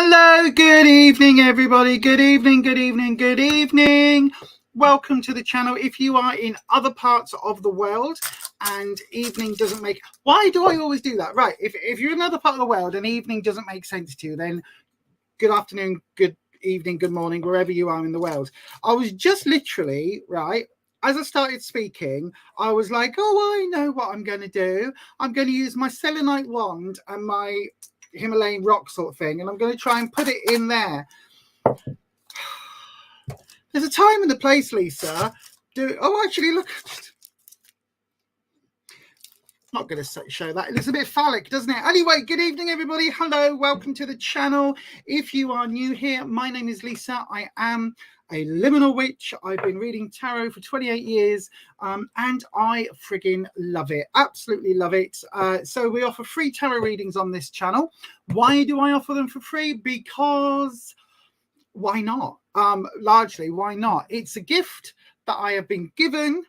Hello, good evening, everybody. Good evening, good evening, good evening. Welcome to the channel. If you are in other parts of the world and evening doesn't make... Why do I always do that? Right, if you're in another part of the world and evening doesn't make sense to you, then good afternoon, good evening, good morning, wherever you are in the world. I was just literally, right, as I started speaking, I was like, oh, I know what I'm going to do. I'm going to use my selenite wand and my Himalayan rock sort of thing, and I'm going to try and put it in there. There's a time and a place, Lisa. Oh, actually, look. Not going to show that. It looks a bit phallic, doesn't it? Anyway, good evening, everybody. Hello, welcome to the channel. If you are new here, my name is Lisa. I am a liminal witch. I've been reading tarot for 28 years, and I friggin' love it. Absolutely love it. So we offer free tarot readings on this channel. Why do I offer them for free? Because why not? Largely, why not? It's a gift that I have been given.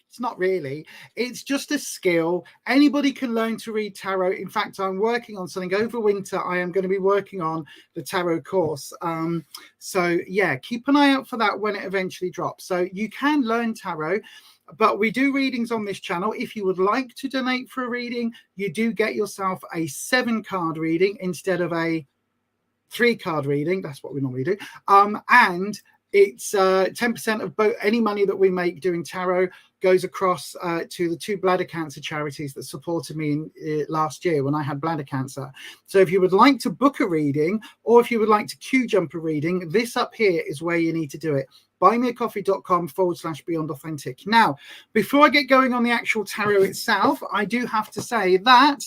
It's not really. It's just a skill. Anybody can learn to read tarot. In fact, I'm working on something over winter. I am going to be working on the tarot course. So yeah, keep an eye out for that when it eventually drops. So you can learn tarot, but we do readings on this channel. If you would like to donate for a reading, you do get yourself a 7-card reading instead of a 3-card reading. That's what we normally do. And it's 10% of any money that we make doing tarot goes across to the 2 bladder cancer charities that supported me last year when I had bladder cancer. So if you would like to book a reading, or if you would like to Qjump a reading, this up here is where you need to do it. buymeacoffee.com/Beyond Authentic. Now, before I get going on the actual tarot itself, I do have to say that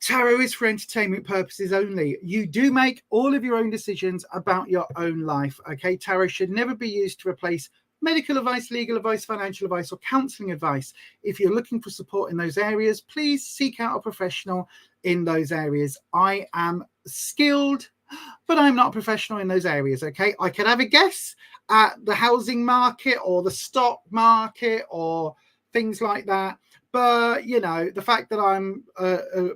Tarot is for entertainment purposes only. You do make all of your own decisions about your own life. Okay, tarot should never be used to replace medical advice, legal advice, financial advice, or counseling advice. If you're looking for support in those areas, please seek out a professional in those areas. I am skilled, but I'm not a professional in those areas. Okay, I could have a guess at the housing market or the stock market or things like that. But, you know, the fact that I'm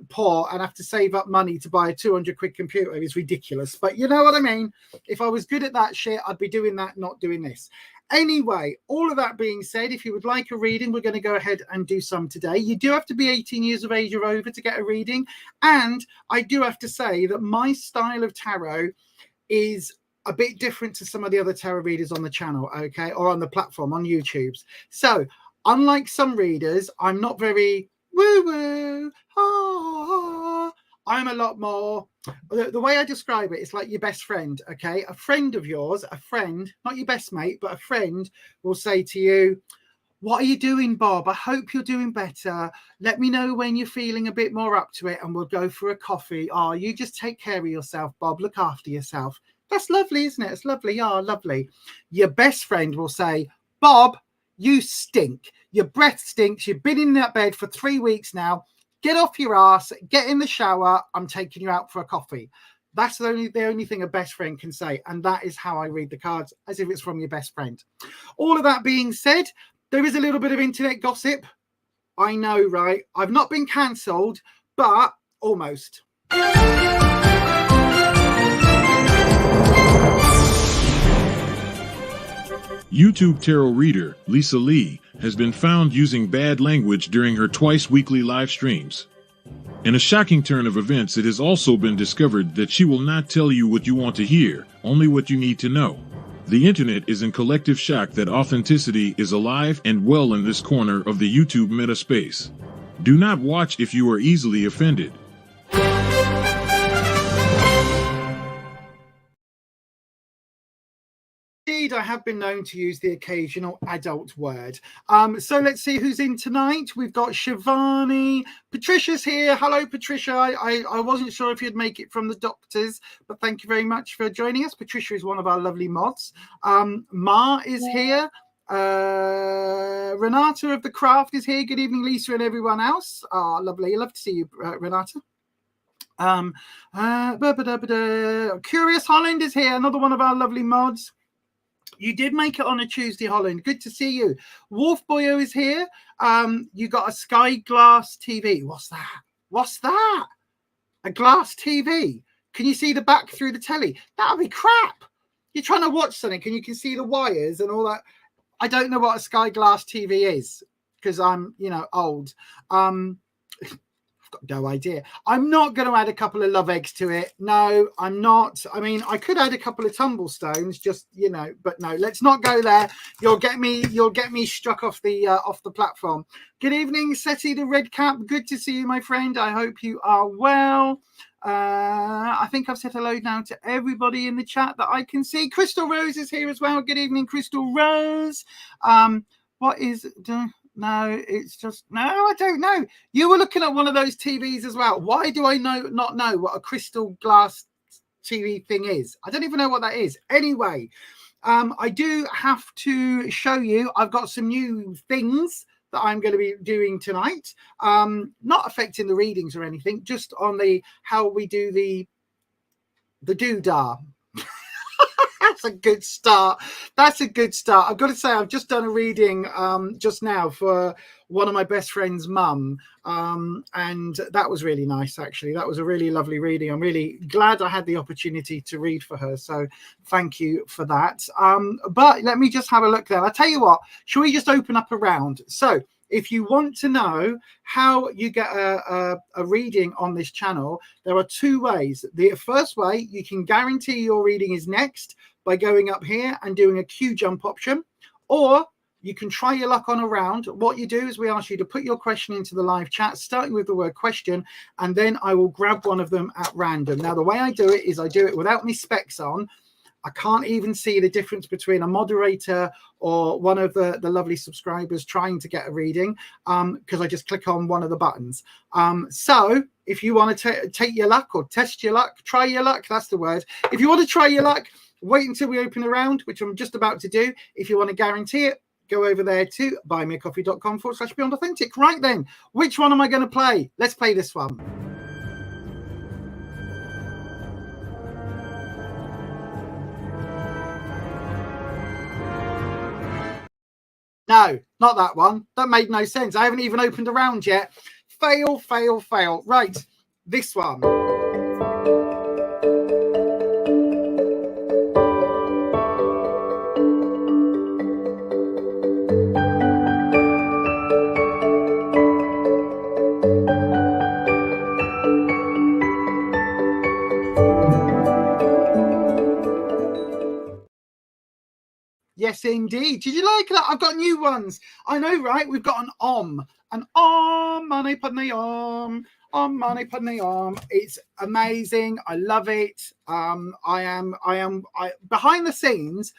poor and have to save up money to buy a 200 quid computer is ridiculous. But you know what I mean? If I was good at that shit, I'd be doing that, not doing this. Anyway, all of that being said, if you would like a reading, we're going to go ahead and do some today. You do have to be 18 years of age or over to get a reading. And I do have to say that my style of tarot is a bit different to some of the other tarot readers on the channel, okay, or on the platform, on YouTube's. So, unlike some readers, I'm not very woo-woo, I'm a lot more, the way I describe it, it's like your best friend, okay? A friend of yours, a friend, not your best mate, but a friend will say to you, what are you doing, Bob? I hope you're doing better. Let me know when you're feeling a bit more up to it and we'll go for a coffee. Oh, you just take care of yourself, Bob. Look after yourself. That's lovely, isn't it? It's lovely. Oh, lovely. Your best friend will say, Bob, you stink. Your breath stinks. You've been in that bed for 3 weeks now. Get off your ass. Get in the shower. I'm taking you out for a coffee. That's the only thing a best friend can say. And that is how I read the cards, as if it's from your best friend. All of that being said, there is a little bit of internet gossip. I know, right? I've not been cancelled, but almost. YouTube tarot reader Lisa Lee has been found using bad language during her twice-weekly live streams. In a shocking turn of events, it has also been discovered that she will not tell you what you want to hear, only what you need to know. The internet is in collective shock that authenticity is alive and well in this corner of the YouTube meta space. Do not watch if you are easily offended. Indeed, I have been known to use the occasional adult word. So let's see who's in tonight. We've got Shivani. Patricia's here. Hello, Patricia. I wasn't sure if you'd make it from the doctors, but thank you very much for joining us. Patricia is one of our lovely mods. Ma is here. Renata of the Craft is here. Good evening, Lisa and everyone else. Oh, lovely. Love to see you, Renata. Curious Holland is here. Another one of our lovely mods. You did make it on a Tuesday, Holland. Good to see you. Wolf Boyo is here. You got a Sky Glass TV. What's that? What's that? A glass TV? Can you see the back through the telly? That'll be crap. You're trying to watch something and you can see the wires and all that. I don't know what a Sky Glass TV is because I'm, you know, old. I've got no idea. I'm not going to add a couple of love eggs to it. No, I'm not. I mean, I could add a couple of tumblestones, just, you know, but no, let's not go there. You'll get me struck off the platform. Good evening, Seti the Red Cap. Good to see you, my friend. I hope you are well. I think I've said hello now to everybody in the chat that I can see. Crystal Rose is here as well. Good evening, Crystal Rose. What is... No, it's just, no, I don't know. You were looking at one of those TVs as well. Why do I not know what a crystal glass TV thing is? I don't even know what that is. Anyway, I do have to show you, I've got some new things that I'm going to be doing tonight. Not affecting the readings or anything, just on the how we do the doodah. That's a good start. That's a good start. I've got to say, I've just done a reading just now for one of my best friend's mum. And that was really nice, actually. That was a really lovely reading. I'm really glad I had the opportunity to read for her. So thank you for that. But let me just have a look there. I'll tell you what, shall we just open up a round? So if you want to know how you get a reading on this channel, there are two ways. The first way, you can guarantee your reading is next by going up here and doing a Qjump option, or you can try your luck on a round. What you do is we ask you to put your question into the live chat, starting with the word question, and then I will grab one of them at random. Now, the way I do it is I do it without my specs on. I can't even see the difference between a moderator or one of the lovely subscribers trying to get a reading, because I just click on one of the buttons. So if you want to take your luck or test your luck, try your luck, that's the word. If you want to try your luck, wait until we open a round, which I'm just about to do. If you want to guarantee it, go over there to buymeacoffee.com/Beyond Authentic. Right then, which one am I going to play? Let's play this one. No, not that one. That made no sense. I haven't even opened a round yet. Fail, fail, fail. Right, this one. Yes, indeed. Did you like that? I've got new ones. I know, right? We've got an money pudney money pudney. It's amazing. I love it. I behind the scenes,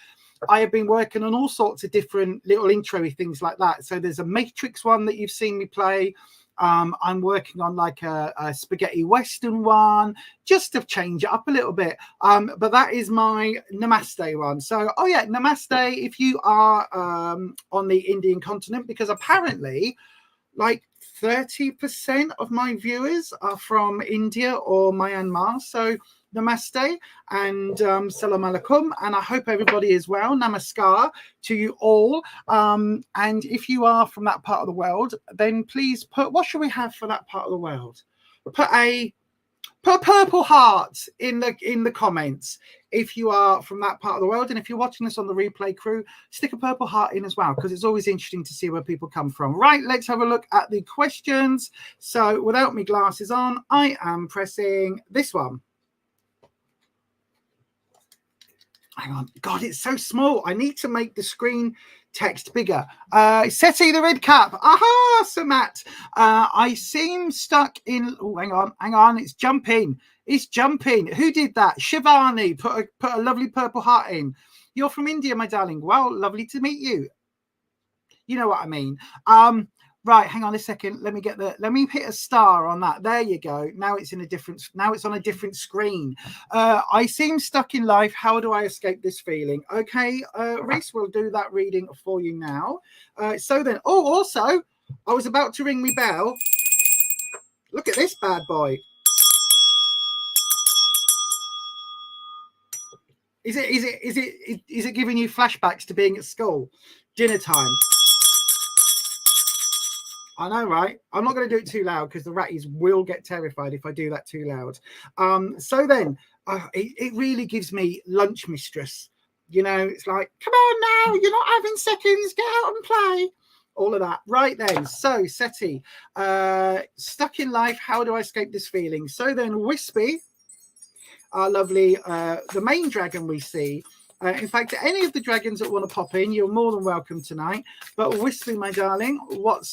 I have been working on all sorts of different little intro-y things like that. So there's a Matrix one that you've seen me play. I'm working on like a spaghetti western one, just to change it up a little bit. But that is my Namaste one. So, oh yeah, Namaste if you are on the Indian continent, because apparently like 30% of my viewers are from India or Myanmar. So Namaste and Salam Alaikum, and I hope everybody is well. Namaskar to you all. And if you are from that part of the world, then please put, what should we have for that part of the world? Put a purple heart in the comments if you are from that part of the world, and if you're watching this on the replay crew, stick a purple heart in as well, because it's always interesting to see where people come from. Right, let's have a look at the questions. So without my glasses on, I am pressing this one. Hang on, God, it's so small. I need to make the screen text bigger. Seti the red cap. Aha, Samat. I seem stuck in. Oh, hang on. It's jumping. It's jumping. Who did that? Shivani put a lovely purple heart in. You're from India, my darling. Well, lovely to meet you. You know what I mean. Right, hang on a second. Let me hit a star on that. There you go. Now it's on a different screen. I seem stuck in life. How do I escape this feeling? Okay, Reese will do that reading for you now. So then, also, I was about to ring my bell. Look at this bad boy. Is it giving you flashbacks to being at school? Dinner time. I know, right? I'm not going to do it too loud because the ratties will get terrified if I do that too loud. So then, it really gives me lunch mistress. You know, it's like, come on now, you're not having seconds, get out and play. All of that. Right then, so Seti, stuck in life, how do I escape this feeling? So then, Wispy, our lovely, the main dragon we see. In fact, any of the dragons that want to pop in, you're more than welcome tonight. But Wispy, my darling, what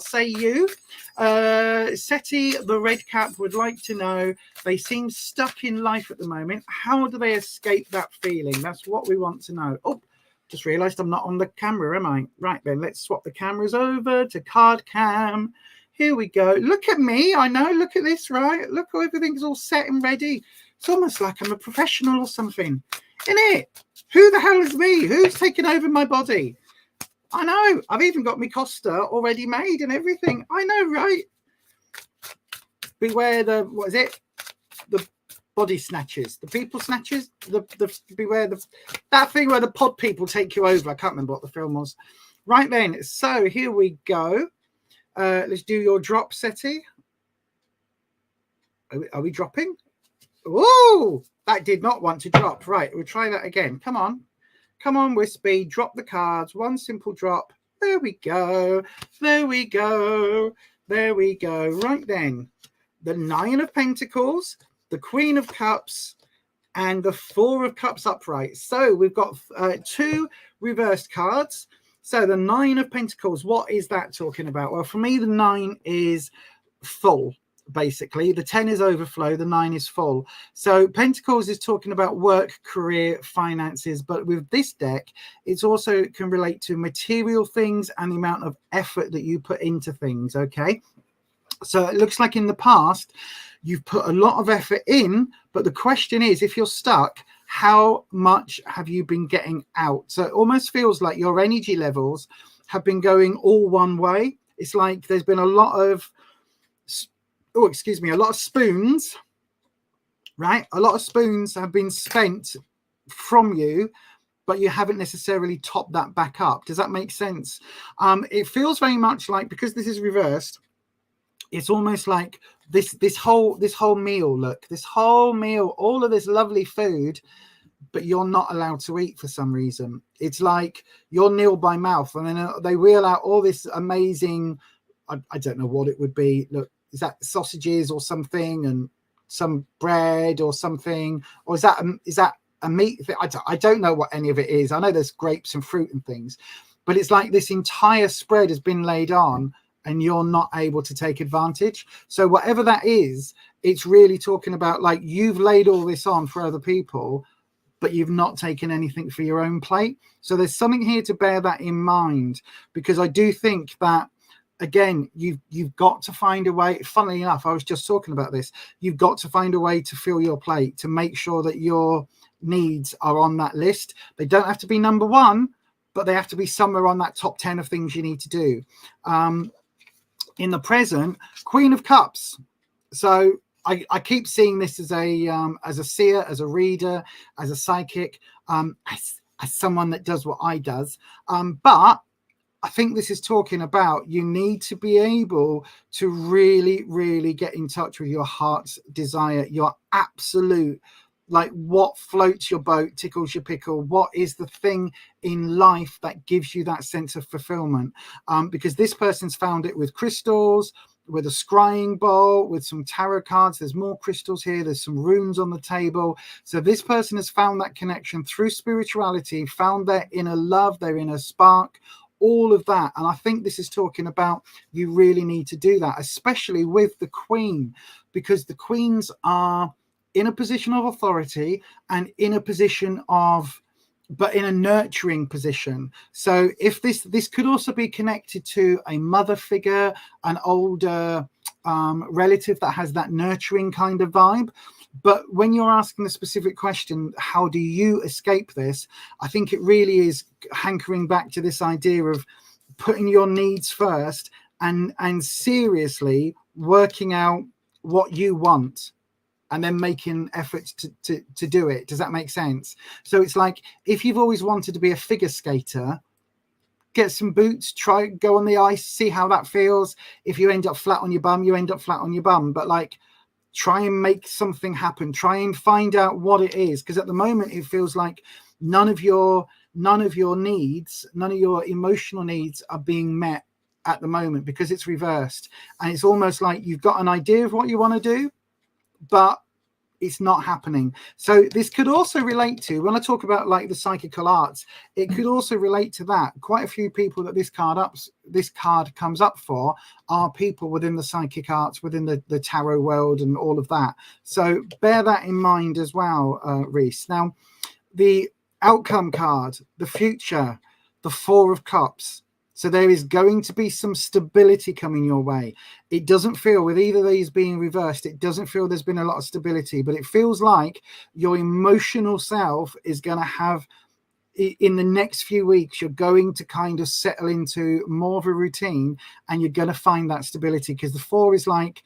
say you? Seti, the red cap, would like to know, they seem stuck in life at the moment. How do they escape that feeling? That's what we want to know. Oh, just realised I'm not on the camera, am I? Right then, let's swap the cameras over to card cam. Here we go. Look at me. I know. Look at this, right? Look how everything's all set and ready. It's almost like I'm a professional or something. Isn't it? Who the hell is me? Who's taken over my body? I know. I've even got my Costa already made and everything. I know, right? Beware the, what is it? The body snatchers. The people snatchers? Beware that thing where the pod people take you over. I can't remember what the film was. Right then. So here we go. Let's do your drop, Seti. Are we dropping? Oh, that did not want to drop. Right, we'll try that again. Come on, Wispy. Drop the cards. One simple drop. There we go. There we go. There we go. Right then, the 9 of Pentacles, the Queen of Cups, and the 4 of Cups upright. So we've got 2 reversed cards. So the 9 of Pentacles, what is that talking about? Well, for me, the 9 is full. basically. The 10 is overflow, the 9 is full. So Pentacles is talking about work, career, finances, but with this deck, it's also can relate to material things and the amount of effort that you put into things, okay? So it looks like in the past, you've put a lot of effort in, but the question is, if you're stuck, how much have you been getting out? So it almost feels like your energy levels have been going all one way. It's like there's been a lot of, oh, excuse me, a lot of spoons, right? A lot of spoons have been spent from you, but you haven't necessarily topped that back up. Does that make sense? It feels very much like, because this is reversed, it's almost like this whole meal, look, this whole meal, all of this lovely food, but you're not allowed to eat for some reason. It's like you're nil by mouth, and then they wheel out all this amazing, I don't know what it would be. Look, is that sausages or something, and some bread or something, or is that a meat thing? I don't know what any of it is. I know there's grapes and fruit and things, but it's like this entire spread has been laid on, and you're not able to take advantage. So whatever that is, it's really talking about like you've laid all this on for other people, but you've not taken anything for your own plate. So there's something here to bear that in mind, because I do think that, again, you've got to find a way. Funnily enough, I was just talking about this. You've got to find a way to fill your plate, to make sure that your needs are on that list. They don't have to be number one, but they have to be somewhere on that top 10 of things you need to do. In the present, Queen of Cups. So I keep seeing this as a seer, as a reader, as a psychic, as someone that does what I does. But I think this is talking about you need to be able to really, really get in touch with your heart's desire, your absolute, like what floats your boat, tickles your pickle. What is the thing in life that gives you that sense of fulfillment? Because this person's found it with crystals, with a scrying bowl, with some tarot cards. There's more crystals here. There's some runes on the table. So this person has found that connection through spirituality, found their inner love, their inner spark, all of that. And I think this is talking about you really need to do that, especially with the Queen, because the Queens are in a position of authority and in a position of, but in a nurturing position. So if this could also be connected to a mother figure, an older relative that has that nurturing kind of vibe. But when you're asking the specific question, how do you escape this? I think it really is hankering back to this idea of putting your needs first and seriously working out what you want, and then making efforts to do it. Does that make sense? So it's like, if you've always wanted to be a figure skater, get some boots, go on the ice, see how that feels. If you end up flat on your bum, you end up flat on your bum. But like, try and make something happen. Try and find out what it is. Because at the moment, it feels like none of your needs, none of your emotional needs are being met at the moment, because it's reversed. And it's almost like you've got an idea of what you want to do, but it's not happening. So this could also relate to, when I talk about like the psychical arts, it could also relate to that. Quite a few people that this card comes up for are people within the psychic arts, within the tarot world and all of that. So bear that in mind as well, Reese. Now, the outcome card, the future, the Four of Cups. So there is going to be some stability coming your way. It doesn't feel, with either of these being reversed, it doesn't feel there's been a lot of stability, but it feels like your emotional self is going to have, in the next few weeks, you're going to kind of settle into more of a routine, and you're going to find that stability, because the four is like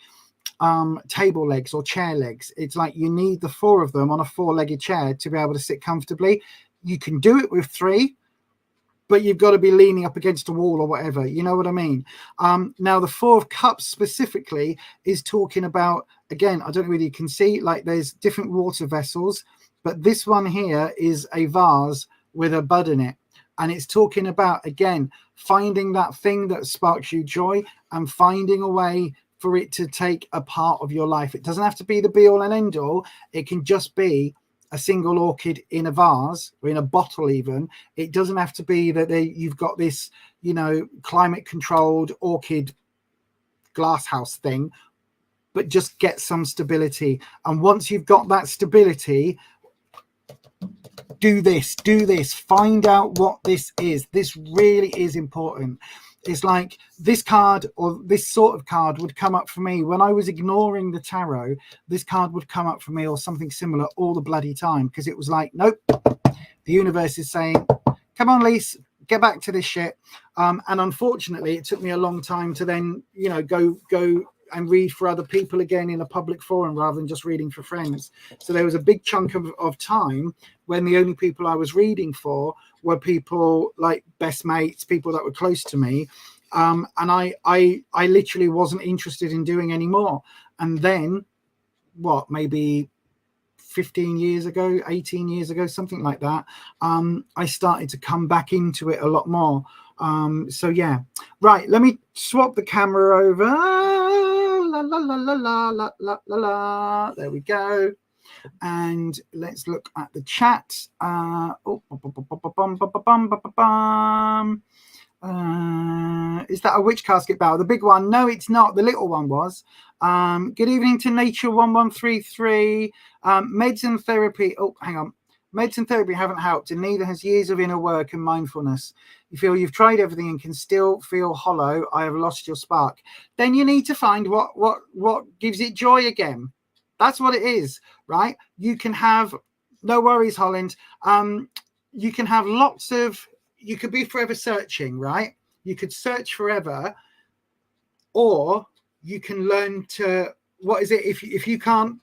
table legs or chair legs. It's like you need the four of them on a four-legged chair to be able to sit comfortably. You can do it with three, but you've got to be leaning up against a wall or whatever. You know what I mean? Now, the Four of Cups specifically is talking about, again, I don't know whether you can see, like there's different water vessels, but this one here is a vase with a bud in it. And it's talking about, again, finding that thing that sparks you joy and finding a way for it to take a part of your life. It doesn't have to be the be all and end all. It can just be a single orchid in a vase or in a bottle even. It doesn't have to be that you've got this, you know, climate controlled orchid glass house thing. but just get some stability. And once you've got that stability, do this, find out what this is. This really is important. It's like this card, or this sort of card, would come up for me when I was ignoring the tarot. This card would come up for me, or something similar, all the bloody time, because it was like, nope, the universe is saying, come on, Lise, get back to this shit. And unfortunately, it took me a long time to then, you know, go and read for other people again in a public forum rather than just reading for friends. So there was a big chunk of time when the only people I was reading for were people like best mates, people that were close to me. And I literally wasn't interested in doing any more. And then what, maybe 15 years ago, 18 years ago, something like that, I started to come back into it a lot more. So yeah, right, let me swap the camera over. La, la, la, la, la, la, la, la, la. There we go. And let's look at the chat. Is that a witch casket bell? The big one? No, it's not. The little one was. Good evening to Nature 1133. Meds and therapy. Oh, hang on. Meds and therapy haven't helped, and neither has years of inner work and mindfulness. You feel you've tried everything and can still feel hollow. I have lost your spark. Then you need to find what gives it joy again. That's what it is, right? You can have, no worries, Holland. You can have lots of, you could be forever searching, right? You could search forever, or you can learn to, what is it? If you can't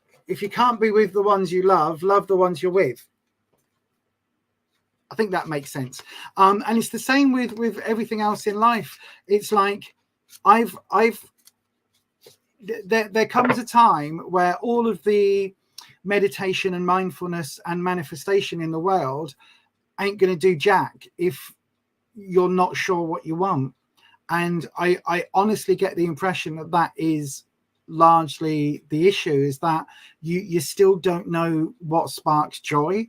be with the ones you love the ones you're with. I think that makes sense. And it's the same with everything else in life. It's like there comes a time where all of the meditation and mindfulness and manifestation in the world ain't going to do jack if you're not sure what you want. And I honestly get the impression that is largely the issue, is that you still don't know what sparks joy.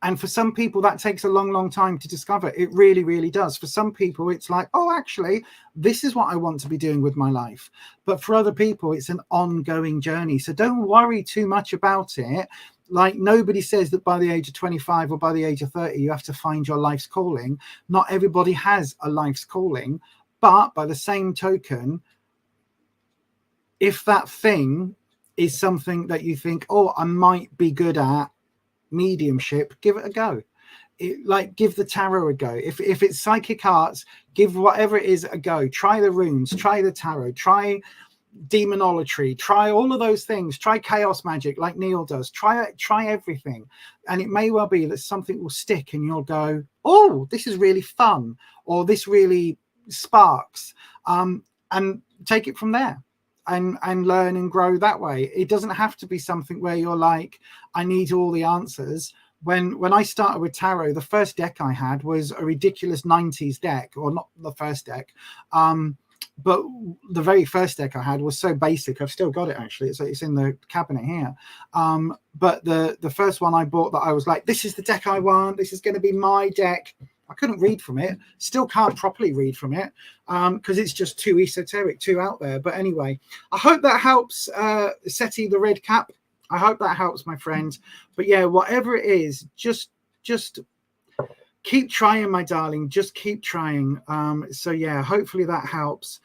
And for some people, that takes a long, long time to discover. It really, really does. For some people, it's like, oh, actually, this is what I want to be doing with my life. But for other people, it's an ongoing journey. So don't worry too much about it. Like, nobody says that by the age of 25 or by the age of 30, you have to find your life's calling. Not everybody has a life's calling. But by the same token, if that thing is something that you think, oh, I might be good at, mediumship, give it a go. Give the tarot a go. If it's psychic arts, give whatever it is a go. Try the runes, try the tarot, try demonology, try all of those things. Try chaos magic like Neil does. Try everything, and it may well be that something will stick and you'll go, oh, this is really fun, or this really sparks, and take it from there. And learn and grow that way. It doesn't have to be something where you're like, I need all the answers. When I started with tarot, the first deck I had was a ridiculous 90s deck, or not the first deck, but the very first deck I had was so basic. I've still got it, actually. It's in the cabinet here. But the first one I bought that I was like, this is the deck I want. This is going to be my deck. I couldn't read from it. Still can't properly read from it because it's just too esoteric, too out there. But anyway, I hope that helps, Seti the Red Cap. I hope that helps, my friend. But yeah, whatever it is, just keep trying, my darling. Just keep trying. So yeah, hopefully that helps.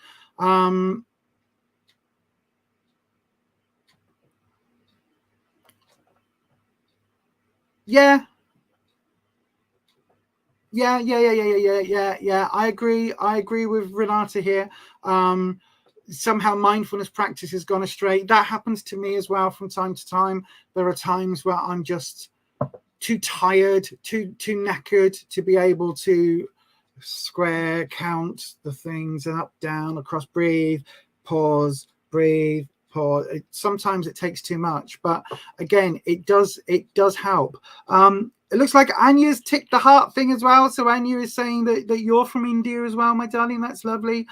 Yeah. Yeah. I agree with Renata here. Somehow mindfulness practice has gone astray. That happens to me as well from time to time. There are times where I'm just too tired, too knackered to be able to square, count the things, and up, down, across, breathe, pause, breathe, pause. Sometimes it takes too much, but again, it does help. It looks like Anya's ticked the heart thing as well. So Anya is saying that you're from India as well, my darling. That's lovely.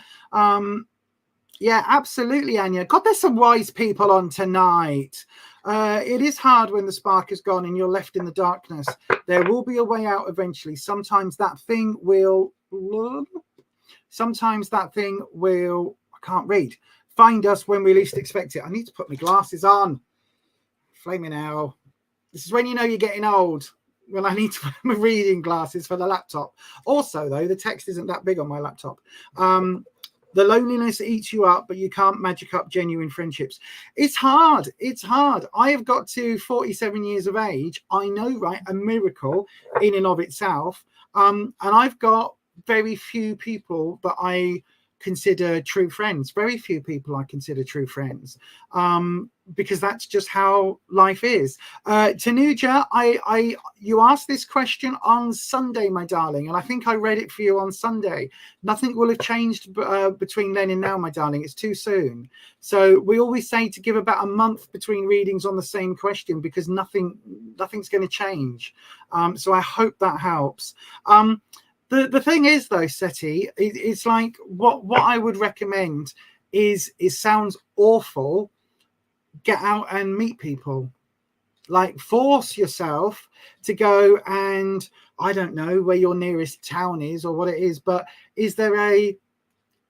Yeah, absolutely, Anya. God, there's some wise people on tonight. It is hard when the spark is gone and you're left in the darkness. There will be a way out eventually. Sometimes that thing will, I can't read, find us when we least expect it. I need to put my glasses on. Flaming hell. This is when you know you're getting old, when I need to put my reading glasses for the laptop. Also, though, the text isn't that big on my laptop. The loneliness eats you up, but you can't magic up genuine friendships. It's hard. It's hard. I have got to 47 years of age. I know, right? A miracle in and of itself. And I've got very few people that I consider true friends. Very few people I consider true friends. Because that's just how life is. Tanuja, you asked this question on Sunday, my darling, and I think I read it for you on Sunday. Nothing will have changed between then and now, my darling. It's too soon. So we always say to give about a month between readings on the same question, because nothing's going to change. So I hope that helps. The thing is, though, Seti, it's like what I would recommend is, it sounds awful, get out and meet people. Like, force yourself to go, and I don't know where your nearest town is or what it is, but is there a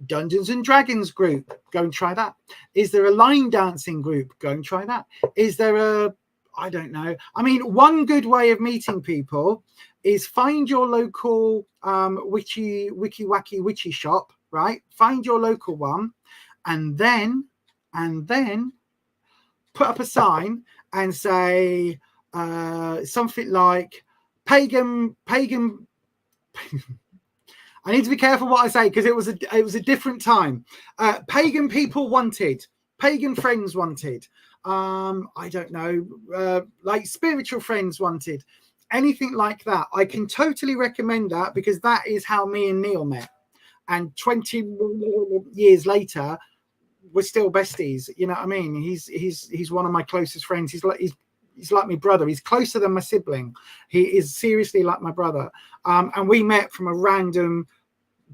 Dungeons and Dragons group? Go and try that. Is there a line dancing group? Go and try that. Is there a, I don't know. I mean, one good way of meeting people is find your local wiki wacky witchy shop, right? Find your local one, and then put up a sign and say something like pagan. I need to be careful what I say, because it was a different time. Pagan people wanted, pagan friends wanted. I don't know, like spiritual friends wanted, anything like that. I can totally recommend that, because that is how me and Neil met. And 20 years later, we're still besties. You know what I mean? He's one of my closest friends. He's like my brother. He's closer than my sibling. He is seriously like my brother. And we met from a random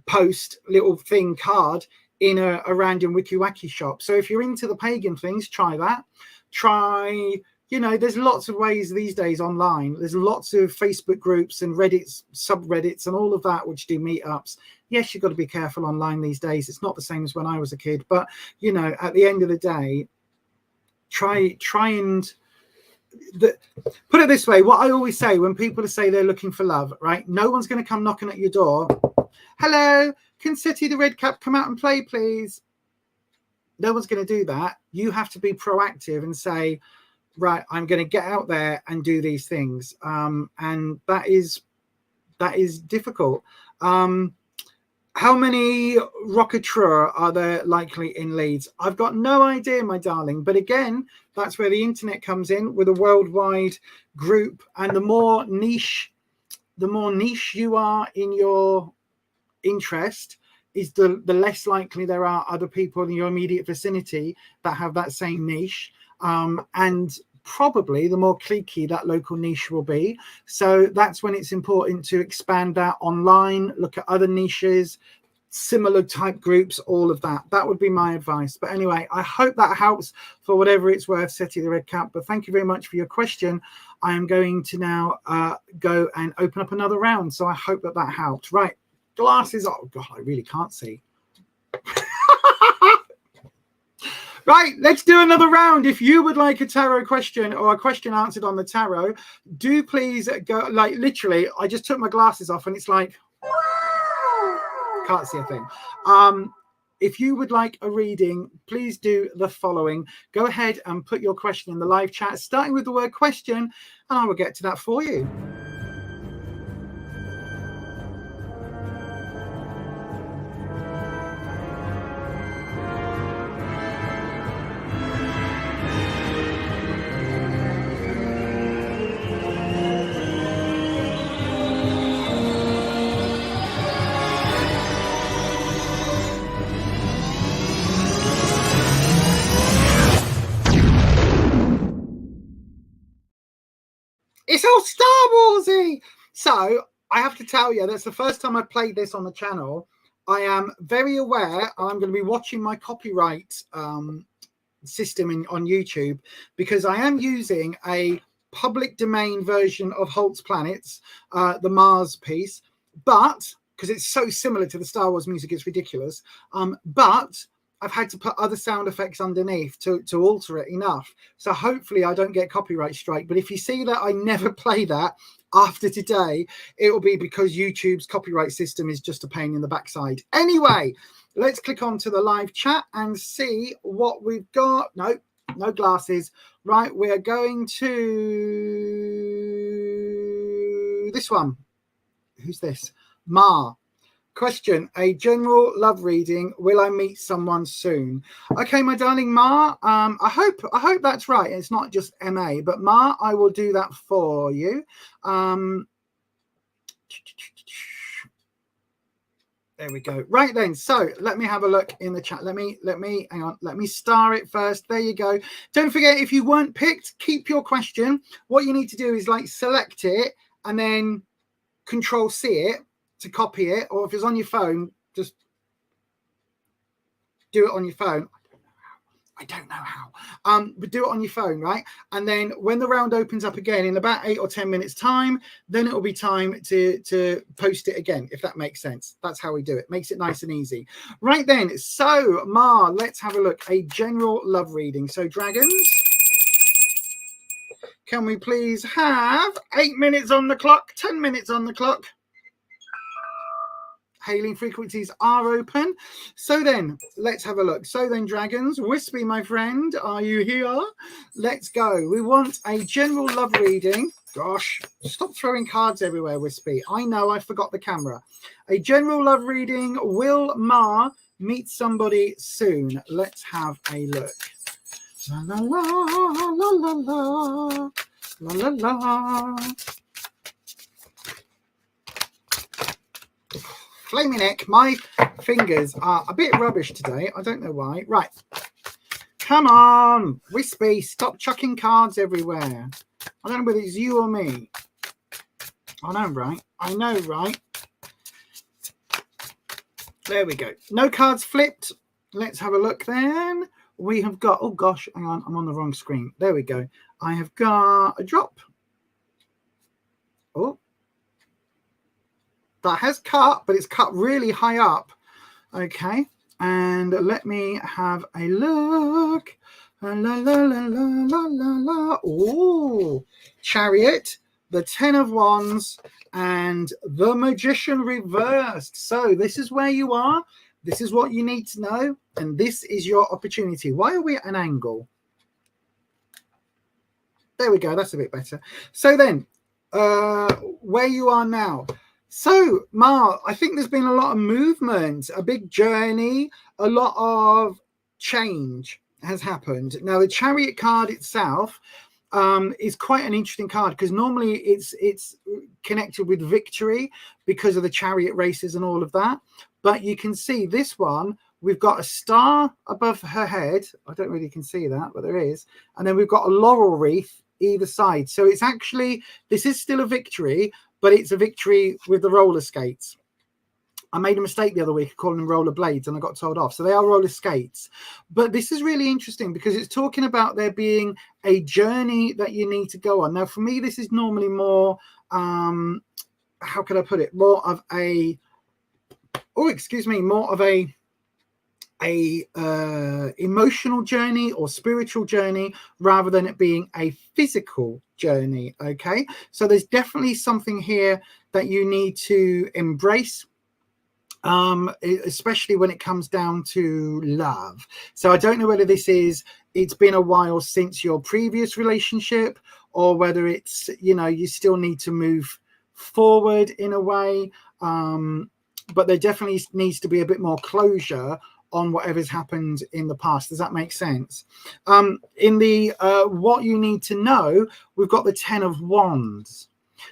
post little thing card in a random wiki wacky shop. So if you're into the pagan things, try that. Try, you know, there's lots of ways these days online. There's lots of Facebook groups and Reddits, subreddits, and all of that, which do meetups. Yes, you've got to be careful online these days. It's not the same as when I was a kid, but you know, at the end of the day, try and put it this way. What I always say when people say they're looking for love, right? No one's going to come knocking at your door. Hello, can City the Red Cap come out and play, please? No one's going to do that. You have to be proactive and say, right, I'm going to get out there and do these things. And that is difficult. How many Rockatrur are there likely in Leeds? I've got no idea, my darling. But again, that's where the internet comes in, with a worldwide group. And the more niche you are in your interest, is the less likely there are other people in your immediate vicinity that have that same niche. And probably the more cliquey that local niche will be. So that's when it's important to expand that online, look at other niches, similar type groups, all of that. That would be my advice. But anyway, I hope that helps for whatever it's worth, Seti the Red Cap. But thank you very much for your question. I am going to now go and open up another round. So I hope that helped. Right, glasses. Oh God, I really can't see. Right, let's do another round. If you would like a tarot question or a question answered on the tarot, do please go. Like, literally, I just took my glasses off and it's like, can't see a thing. If you would like a reading, please do the following. Go ahead and put your question in the live chat, starting with the word question, and I will get to that for you. It's all Star Warsy. So I have to tell you, that's the first time I played this on the channel. I am very aware I'm going to be watching my copyright system on YouTube, because I am using a public domain version of Holt's Planets, the Mars piece, but because it's so similar to the Star Wars music, it's ridiculous. But I've had to put other sound effects underneath to alter it enough. So hopefully I don't get copyright strike. But if you see that I never play that after today, it will be because YouTube's copyright system is just a pain in the backside. Anyway, let's click on to the live chat and see what we've got. No glasses. Right, we're going to this one. Who's this? Ma. Question, a general love reading. Will I meet someone soon? Okay, my darling Ma, I hope that's right. It's not just MA, but Ma, I will do that for you. There we go. Right then, so let me have a look in the chat. Let me hang on, let me star it first. There you go. Don't forget, if you weren't picked, keep your question. What you need to do is like select it and then Control C it to copy it, or if it's on your phone, just do it on your phone. I don't know how. But do it on your phone, right? And then when the round opens up again in about 8 or 10 minutes time, then it will be time to post it again, if that makes sense. That's how we do it. Makes it nice and easy. Right then, so Ma, let's have a look. A general love reading. So dragons, can we please have 8 minutes on the clock, 10 minutes on the clock? Hailing frequencies are open. So then, let's have a look. So then, dragons, Wispy, my friend, are you here? Let's go. We want a general love reading. Gosh, stop throwing cards everywhere, Wispy. I know, I forgot the camera. A general love reading. Will Ma meet somebody soon? Let's have a look. La la la la la la la la la. Flaming neck, my fingers are a bit rubbish today. I don't know why. Right. Come on, Wispy, stop chucking cards everywhere. I don't know whether it's you or me. I know, right? I know, right? There we go. No cards flipped. Let's have a look then. We have got, oh gosh, hang on, I'm on the wrong screen. There we go. I have got a drop. Oh. That has cut, but it's cut really high up. Okay, and let me have a look. La la la la la la la. Oh, Chariot, the 10 of Wands, and the Magician reversed. So this is where you are. This is what you need to know, and this is your opportunity. Why are we at an angle? There we go. That's a bit better. So then, where you are now. So, Ma, I think there's been a lot of movement, a big journey, a lot of change has happened. Now, the Chariot card itself is quite an interesting card because normally it's connected with victory because of the chariot races and all of that. But you can see this one, we've got a star above her head. I don't really can see that, but there is. And then we've got a laurel wreath either side. So it's actually, this is still a victory, but it's a victory with the roller skates. I made a mistake the other week calling them roller blades and I got told off. So they are roller skates. But this is really interesting because it's talking about there being a journey that you need to go on. Now, for me, this is normally more, how can I put it? More of a, more of a emotional journey or spiritual journey rather than it being a physical journey. Okay, so there's definitely something here that you need to embrace, especially when it comes down to love. So I don't know whether this is, it's been a while since your previous relationship, or whether it's, you know, you still need to move forward in a way, but there definitely needs to be a bit more closure on whatever's happened in the past. Does that make sense? In the what you need to know, we've got the 10 of Wands.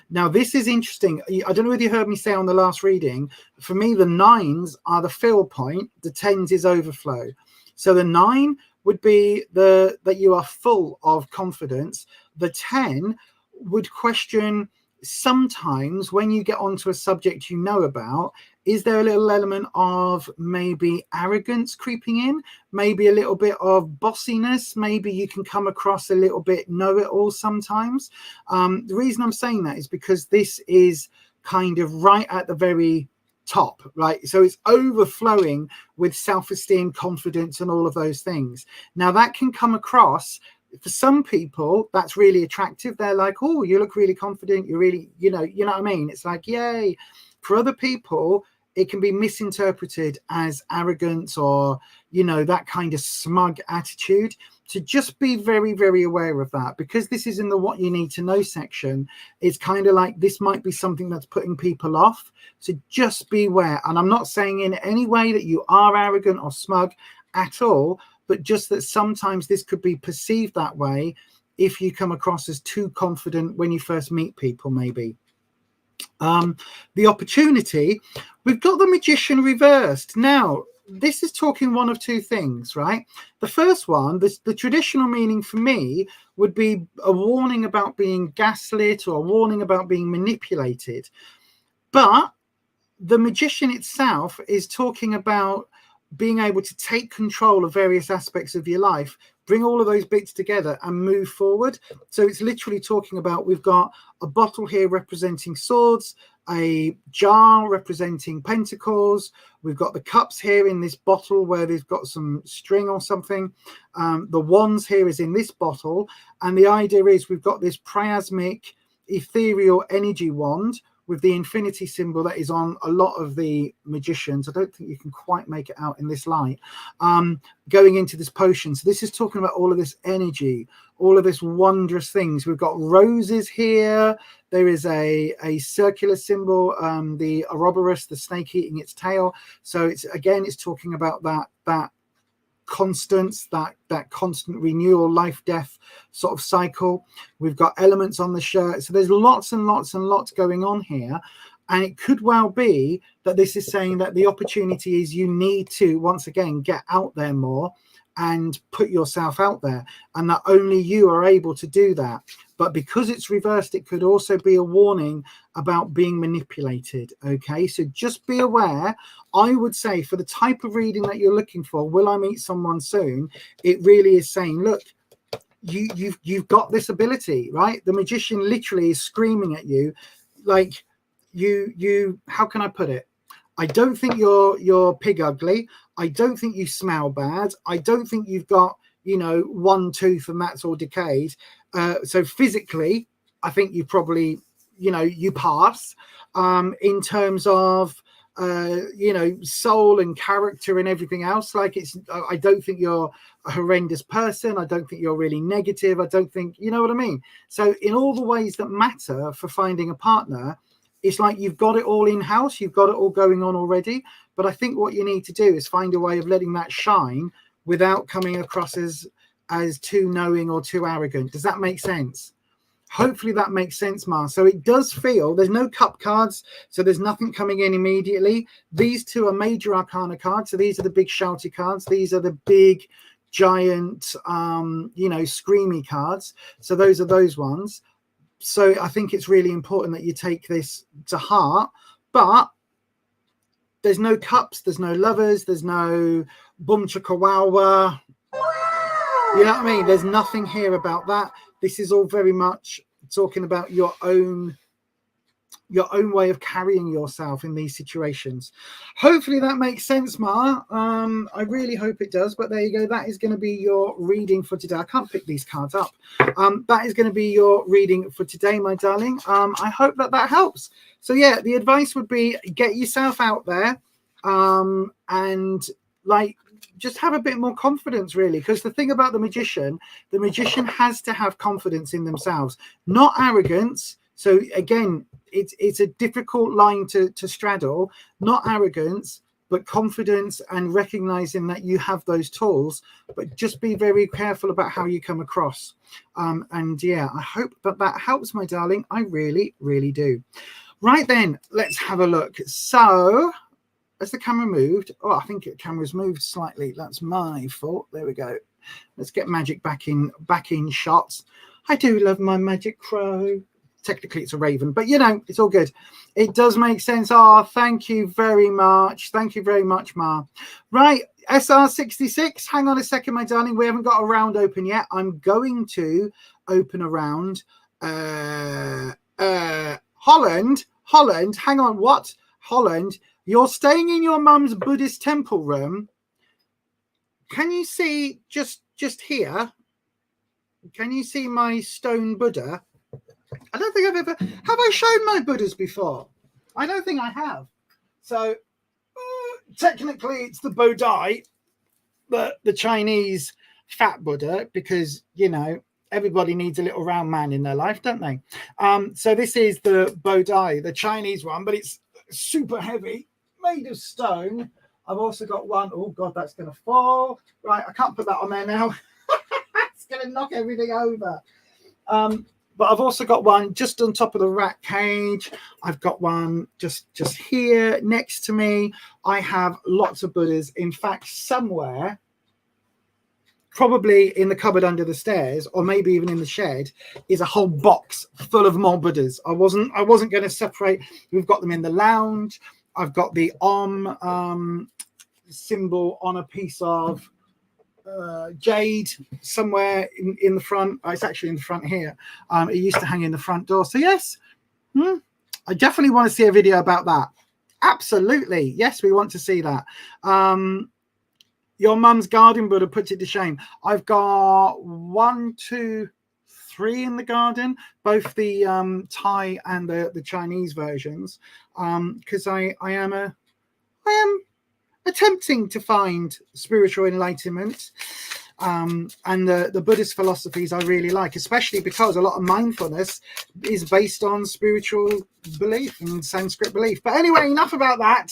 Now, this is interesting. I don't know whether you heard me say on the last reading, for me, the 9s are the fill point, the 10s is overflow. So the 9 would be that you are full of confidence. The 10 would question sometimes when you get onto a subject you know about, is there a little element of maybe arrogance creeping in, maybe a little bit of bossiness, maybe you can come across a little bit know-it-all sometimes. The reason I'm saying that is because this is kind of right at the very top, right? So it's overflowing with self-esteem, confidence, and all of those things. Now that can come across, for some people, that's really attractive. They're like, oh, you look really confident. You're really, you know what I mean? It's like, yay. For other people, it can be misinterpreted as arrogance or, you know, that kind of smug attitude. So just be very, very aware of that, because this is in the what you need to know section. It's kind of like this might be something that's putting people off. So just be aware. And I'm not saying in any way that you are arrogant or smug at all, but just that sometimes this could be perceived that way if you come across as too confident when you first meet people, maybe. The opportunity, we've got the Magician reversed. Now, this is talking one of two things, right? The first one, the traditional meaning for me would be a warning about being gaslit or a warning about being manipulated. But the Magician itself is talking about being able to take control of various aspects of your life, bring all of those bits together and move forward. So it's literally talking about, we've got a bottle here representing swords, a jar representing pentacles. We've got the cups here in this bottle where they've got some string or something. The wands here is in this bottle. And the idea is we've got this priasmic ethereal energy wand with the infinity symbol that is on a lot of the magicians. I don't think you can quite make it out in this light. Going into this potion. So this is talking about all of this energy, all of this wondrous things. We've got roses here. There is a circular symbol, the Ouroboros, the snake eating its tail. So it's, again, it's talking about that constants, that constant renewal, life death sort of cycle. We've got elements on the shirt. So there's lots and lots and lots going on here, and it could well be that this is saying that the opportunity is you need to once again get out there more and put yourself out there, and that only you are able to do that. But because it's reversed, it could also be a warning about being manipulated. Okay, so just be aware. I would say for the type of reading that you're looking for, will I meet someone soon? It really is saying, look, you've got this ability, right? The Magician literally is screaming at you, like you. How can I put it? I don't think you're pig ugly. I don't think you smell bad. I don't think you've got, you know, one tooth and that's all decayed. So physically, I think you probably, you know, you pass. In terms of, you know, soul and character and everything else. Like, it's, I don't think you're a horrendous person. I don't think you're really negative. I don't think, you know what I mean? So in all the ways that matter for finding a partner, it's like you've got it all in house. You've got it all going on already. But I think what you need to do is find a way of letting that shine without coming across as too knowing or too arrogant. Does that make sense? Hopefully that makes sense, Ma. So it does feel, there's no cup cards, so there's nothing coming in immediately. These two are major arcana cards. So these are the big shouty cards. These are the big, giant, you know, screamy cards. So those are those ones. So I think it's really important that you take this to heart. But there's no cups, there's no lovers, there's no boom chicka wow wow. You know what I mean? There's nothing here about that. This is all very much talking about your own way of carrying yourself in these situations. Hopefully that makes sense, Ma. I really hope it does. But there you go. That is going to be your reading for today. I can't pick these cards up. That is going to be your reading for today, my darling. I hope that helps. So yeah, the advice would be get yourself out there, and like, just have a bit more confidence, really, because the thing about the magician has to have confidence in themselves, not arrogance. So again, it's a difficult line to straddle, not arrogance, but confidence, and recognizing that you have those tools, but just be very careful about how you come across. And yeah, I hope that helps, my darling. I really, really do. Right then, let's have a look. So as the camera moved, oh, I think the camera's moved slightly. That's my fault. There we go. Let's get magic back in shots. I do love my magic crow. Technically it's a raven, but you know, it's all good. It does make sense. Oh, thank you very much. Thank you very much, Ma. Right, SR66. Hang on a second, my darling. We haven't got a round open yet. I'm going to open a round. Holland. Hang on, what? Holland. You're staying in your mum's Buddhist temple room. Can you see just here? Can you see my stone Buddha? I don't think have I shown my Buddhas before? I don't think I have. So technically it's the Bodhi, the Chinese fat Buddha, because, you know, everybody needs a little round man in their life, don't they? So this is the Bodhi, the Chinese one, but it's super heavy, made of stone. I've also got one. Oh God, that's going to fall. Right, I can't put that on there now. It's going to knock everything over. But I've also got one just on top of the rat cage. I've got one just here next to me. I have lots of Buddhas. In fact, somewhere, probably in the cupboard under the stairs, or maybe even in the shed, is a whole box full of more Buddhas. I wasn't going to separate. We've got them in the lounge. I've got the Om symbol on a piece of jade somewhere in the front. It's actually in the front here. It used to hang in the front door. So yes, I definitely want to see a video about that. Absolutely. Yes, we want to see that. Your mum's garden Buddha puts it to shame. I've got 1, 2, 3 in the garden, both the Thai and the Chinese versions, because I am attempting to find spiritual enlightenment, and the Buddhist philosophies I really like, especially because a lot of mindfulness is based on spiritual belief and Sanskrit belief. But anyway, enough about that.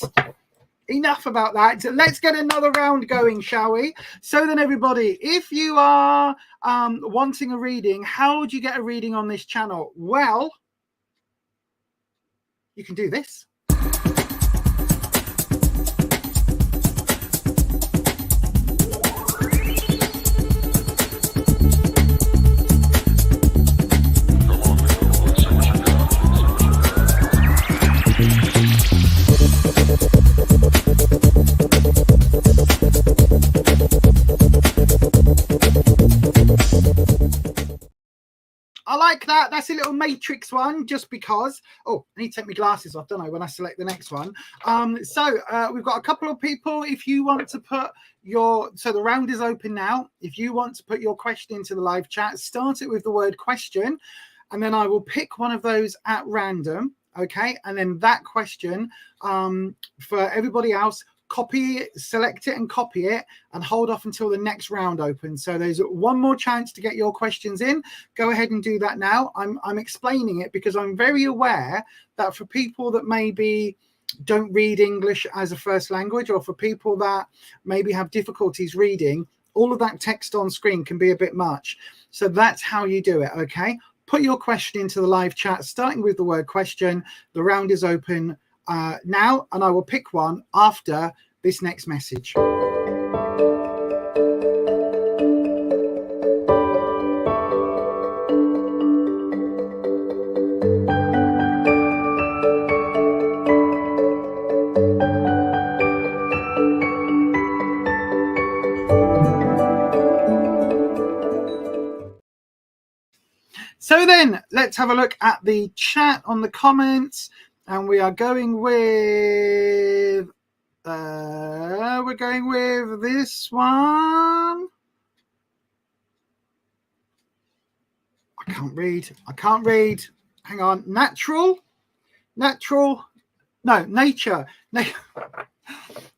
Let's get another round going, shall we? So then, everybody, if you are wanting a reading, how would you get a reading on this channel? Well, you can do this. I like that. That's a little matrix one, just because. Oh, I need to take my glasses off, don't I, when I select the next one. So we've got a couple of people. If you want to put so the round is open now. If you want to put your question into the live chat, start it with the word question, and then I will pick one of those at random. Okay, and then that question, for everybody else, copy it, select it and copy it, and hold off until the next round opens. So there's one more chance to get your questions in. Go ahead and do that now. I'm explaining it because I'm very aware that for people that maybe don't read English as a first language, or for people that maybe have difficulties reading, all of that text on screen can be a bit much. So that's how you do it, okay? Put your question into the live chat, starting with the word question. The round is open now, and I will pick one after this next message. So then let's have a look at the chat on the comments. And we are going with this one. I can't read. Hang on. Nature. No, nature. Nature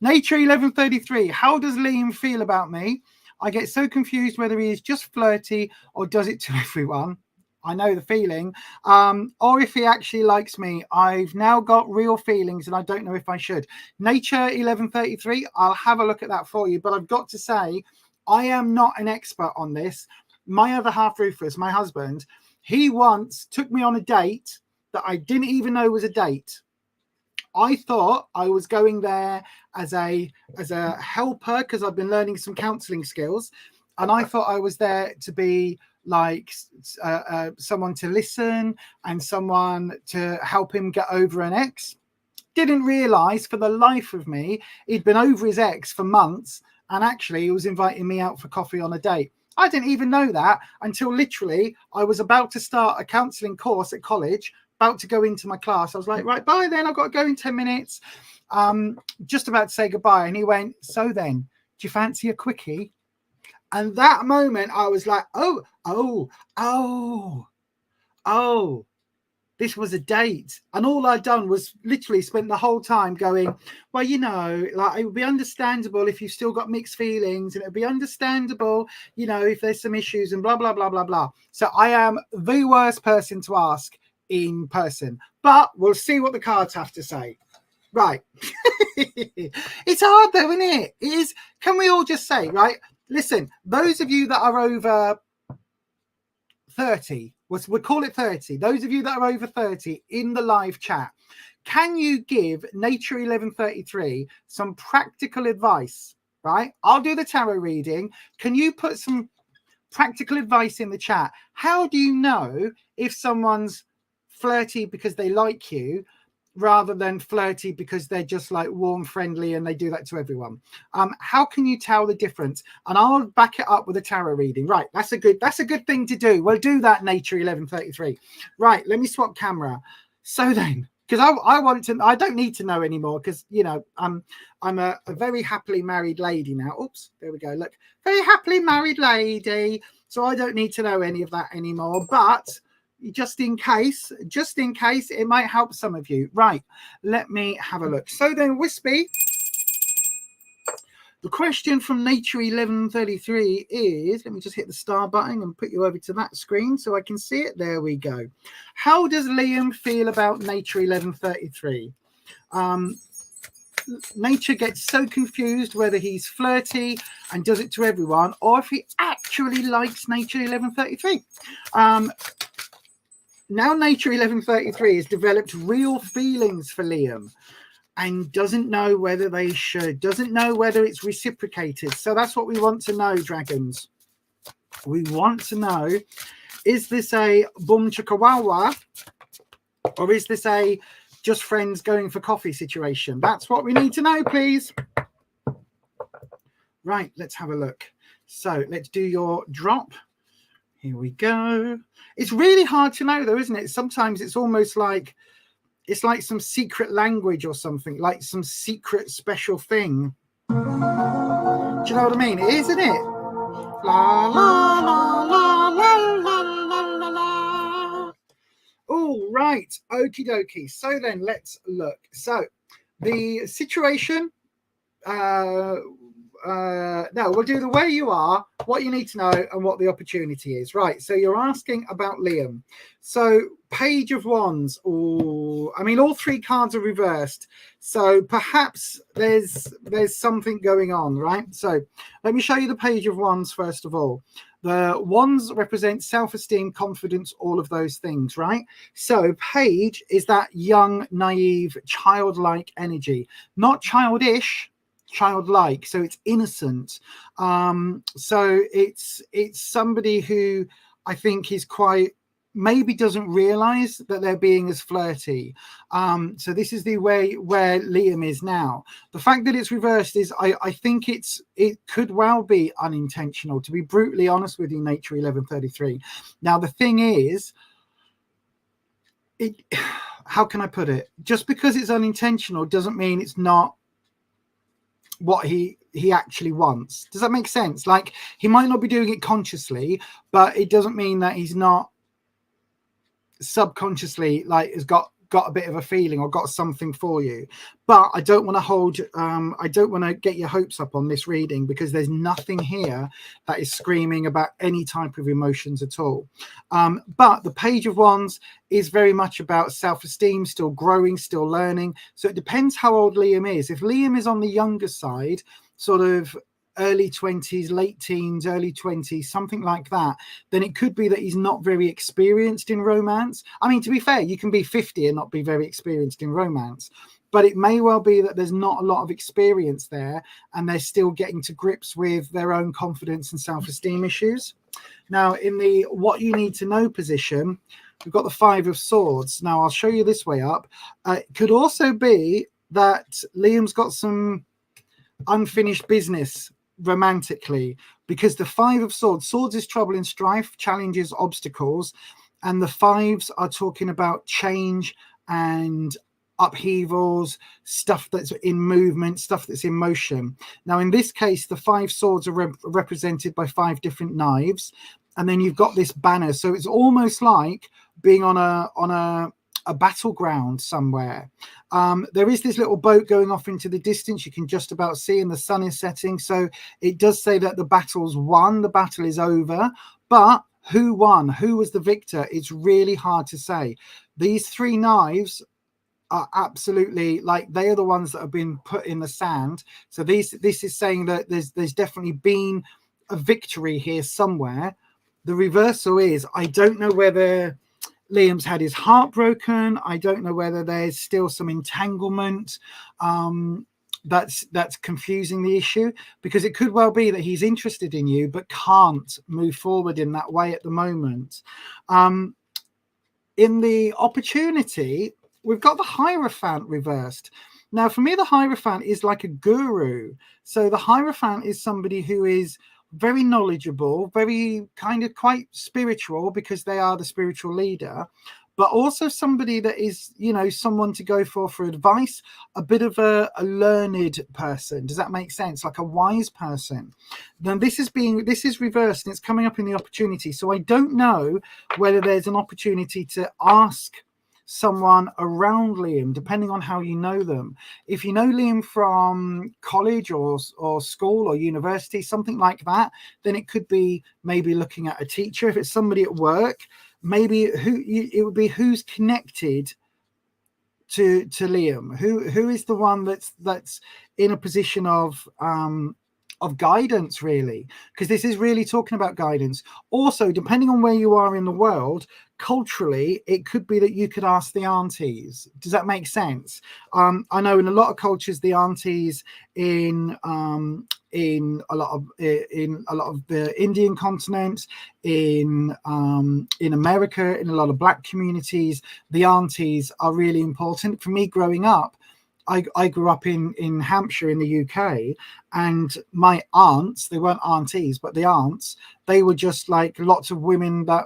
1133. How does Liam feel about me? I get so confused whether he is just flirty or does it to everyone. I know the feeling. Or if he actually likes me. I've now got real feelings and I don't know if I should. Nature 1133, I'll have a look at that for you. But I've got to say, I am not an expert on this. My other half, Rufus, my husband, he once took me on a date that I didn't even know was a date. I thought I was going there as a helper because I've been learning some counselling skills. And I thought I was there to be like someone to listen and someone to help him get over an ex. Didn't realise for the life of me he'd been over his ex for months, and actually he was inviting me out for coffee on a date. I didn't even know that until literally I was about to start a counselling course at college, about to go into my class. I was like, right, bye then, I've got to go in 10 minutes. just about to say goodbye. And he went, so then, do you fancy a quickie? And that moment I was like, oh, this was a date. And all I'd done was literally spent the whole time going, well, you know, like it would be understandable if you've still got mixed feelings, and it would be understandable, you know, if there's some issues and blah, blah, blah, blah, blah. So I am the worst person to ask in person, but we'll see what the cards have to say. Right. It's hard though, isn't it? It is. Can we all just say, right? Listen, those of you that are over 30, we'll call it 30. Those of you that are over 30 in the live chat, can you give Nature 1133 some practical advice, right? I'll do the tarot reading. Can you put some practical advice in the chat? How do you know if someone's flirty because they like you rather than flirty because they're just like warm, friendly, and they do that to everyone? How can you tell the difference? And I'll back it up with a tarot reading. Right, that's a good thing to do. We'll do that, Nature 1133. Right, let me swap camera. So then, because I don't need to know anymore, because you know I'm a very happily married lady now. Oops, there we go. Look, very happily married lady. So I don't need to know any of that anymore. But just in case, it might help some of you. Right, let me have a look. So then, Wispy, the question from Nature 1133 is, let me just hit the star button and put you over to that screen so I can see it. There we go. How does Liam feel about Nature 1133? Nature gets so confused whether he's flirty and does it to everyone, or if he actually likes Nature 1133. Now Nature 1133 has developed real feelings for Liam and doesn't know whether they should, doesn't know whether it's reciprocated. So that's what we want to know, dragons. We want to know, is this a boom chakawawa, or is this a just friends going for coffee situation? That's what we need to know, please. Right, let's have a look. So let's do your drop. Here we go. It's really hard to know though, isn't it? Sometimes it's almost like, it's like some secret language or something, like some secret special thing. Do you know what I mean? It is, isn't it? La, la, la, la, la, la, la, la, la. All right. Okie dokie. So then let's look. So the situation, no, we'll do the where you are, what you need to know, and what the opportunity is. Right, so you're asking about Liam. So Page of Wands. Oh, I mean, all three cards are reversed, so perhaps there's something going on, right? So let me show you the Page of Wands first of all. The wands represent self-esteem, confidence, all of those things, right? So Page is that young, naive, childlike energy, not childish, childlike, so it's innocent. So it's somebody who I think is quite, maybe doesn't realize that they're being as flirty. So this is the way where Liam is now. The fact that it's reversed is I think it could well be unintentional, to be brutally honest with you, Nature 1133. Now the thing is, how can I put it? Just because it's unintentional doesn't mean it's not what he actually wants. Does that make sense? Like, he might not be doing it consciously, but it doesn't mean that he's not subconsciously, like, has got a bit of a feeling or got something for you. But I don't want to hold I don't want to get your hopes up on this reading, because there's nothing here that is screaming about any type of emotions at all. But the Page of Wands is very much about self-esteem, still growing, still learning. So it depends how old Liam is. If Liam is on the younger side, sort of early 20s, late teens, early 20s, something like that, then it could be that he's not very experienced in romance. I mean, to be fair, you can be 50 and not be very experienced in romance, but it may well be that there's not a lot of experience there and they're still getting to grips with their own confidence and self-esteem issues. Now, in the what you need to know position, we've got the Five of Swords. Now, I'll show you this way up. It could also be that Liam's got some unfinished business romantically, because the Five of Swords, swords is trouble and strife, challenges, obstacles, and the fives are talking about change and upheavals, stuff that's in movement, stuff that's in motion. Now, in this case, the 5 swords are represented by 5 different knives, and then you've got this banner. So it's almost like being on a battleground somewhere. There is this little boat going off into the distance. You can just about see, and the sun is setting. So it does say that the battle's won, the battle is over, but who won? Who was the victor? It's really hard to say. These 3 knives are absolutely, like, they are the ones that have been put in the sand. So this is saying that there's definitely been a victory here somewhere. The reversal is, I don't know whether Liam's had his heart broken. I don't know whether there's still some entanglement that's confusing the issue, because it could well be that he's interested in you but can't move forward in that way at the moment. In the opportunity, we've got the Hierophant reversed. Now, for me, the Hierophant is like a guru. So the Hierophant is somebody who is very knowledgeable, very kind of quite spiritual, because they are the spiritual leader, but also somebody that is, you know, someone to go for advice, a bit of a learned person. Does that make sense? Like a wise person. Then this is reversed, and it's coming up in the opportunity. So I don't know whether there's an opportunity to ask someone around Liam, depending on how you know them. If you know Liam from college or school or university, something like that, then it could be maybe looking at a teacher. If it's somebody at work, maybe it would be who's connected to Liam, who is the one that's in a position of guidance, really, because this is really talking about guidance. Also, depending on where you are in the world, culturally, it could be that you could ask the aunties. Does that make sense? I know in a lot of cultures, the aunties in a lot of the Indian continent, in America, in a lot of Black communities, the aunties are really important. For me, growing up, I grew up in Hampshire in the UK, and my aunts, they weren't aunties, but the aunts, they were just like lots of women that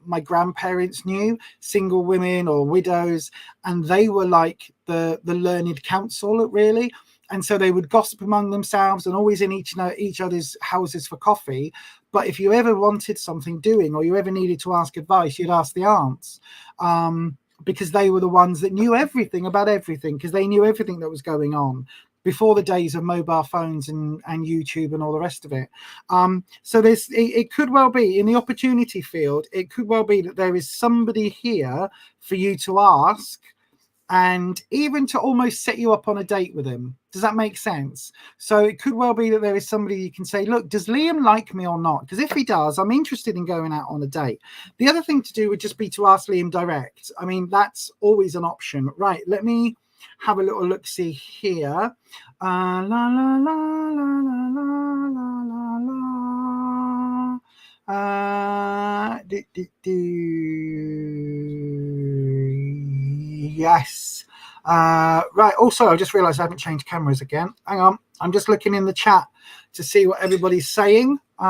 my grandparents knew, single women or widows, and they were like the learned council, really. And so they would gossip among themselves and always in each other's houses for coffee. But if you ever wanted something doing, or you ever needed to ask advice, you'd ask the aunts, because they were the ones that knew everything about everything, because they knew everything that was going on before the days of mobile phones and YouTube and all the rest of it. So it could well be in the opportunity field, it could well be that there is somebody here for you to ask, and even to almost set you up on a date with him. Does that make sense? So it could well be that there is somebody you can say, look, does Liam like me or not? Because if he does, I'm interested in going out on a date. The other thing to do would just be to ask Liam direct. I mean, that's always an option. Right, let me have a little look-see here. La, la, la, la, la, la, la, la. Yes. Right. Also, I just realized I haven't changed cameras again. Hang on. I'm just looking in the chat to see what everybody's saying. You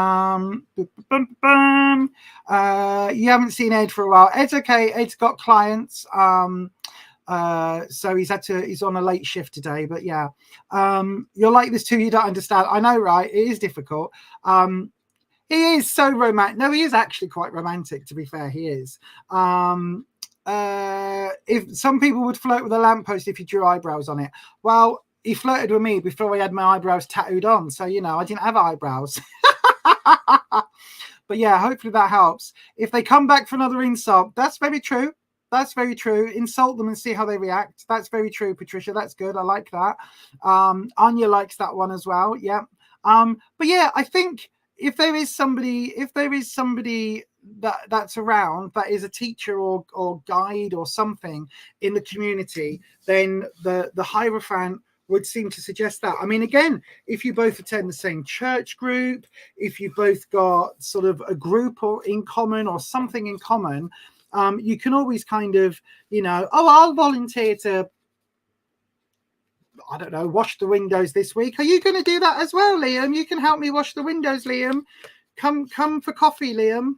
haven't seen Ed for a while. Ed's okay. Ed's got clients. So he's on a late shift today, but yeah. You're like this too. You don't understand. I know, right? It is difficult. He is so romantic. No, he is actually quite romantic, to be fair. He is. If some people would flirt with a lamppost if you drew eyebrows on it. Well, he flirted with me before I had my eyebrows tattooed on. So, you know, I didn't have eyebrows. But yeah, hopefully that helps. If they come back for another insult, that's very true. That's very true. Insult them and see how they react. That's very true, Patricia. That's good. I like that. Anya likes that one as well. Yeah. But yeah, I think if there is somebody that's around, that is a teacher or guide or something in the community, then the Hierophant would seem to suggest that. I mean, again, if you both attend the same church group, if you both got sort of a group or in common or something in common, you can always kind of, you know, oh, I'll volunteer to, I don't know, wash the windows this week. Are you going to do that as well, Liam? You can help me wash the windows, Liam. Come for coffee, Liam.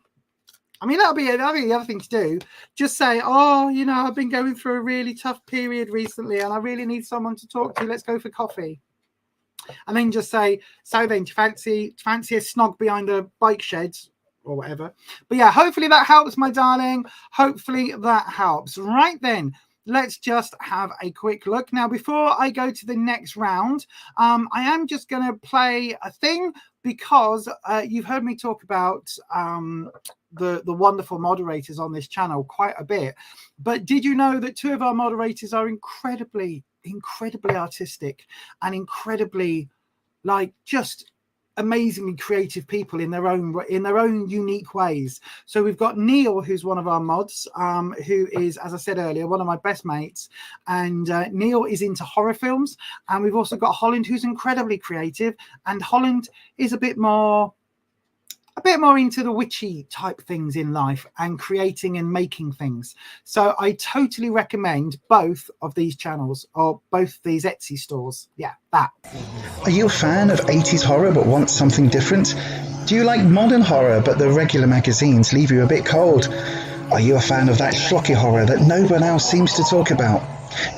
I mean, that'll be the other thing to do. Just say, oh, you know, I've been going through a really tough period recently and I really need someone to talk to. Let's go for coffee. And then just say, so then, do you fancy a snog behind the bike sheds or whatever? But yeah, hopefully that helps, my darling. Hopefully that helps. Right then, let's just have a quick look. Now, before I go to the next round, I am just going to play a thing because you've heard me talk about the wonderful moderators on this channel quite a bit. But did you know that 2 of our moderators are incredibly artistic and incredibly, like, just amazingly creative people in their own unique ways? So we've got Neil, who's one of our mods, who is, as I said earlier, one of my best mates, and Neil is into horror films. And we've also got Holland, who's incredibly creative, and Holland is a bit more into the witchy type things in life and creating and making things. So I totally recommend both of these channels, or both these Etsy stores. Yeah, that. Are you a fan of 80s horror but want something different? Do you like modern horror but the regular magazines leave you a bit cold? Are you a fan of that schlocky horror that no one else seems to talk about?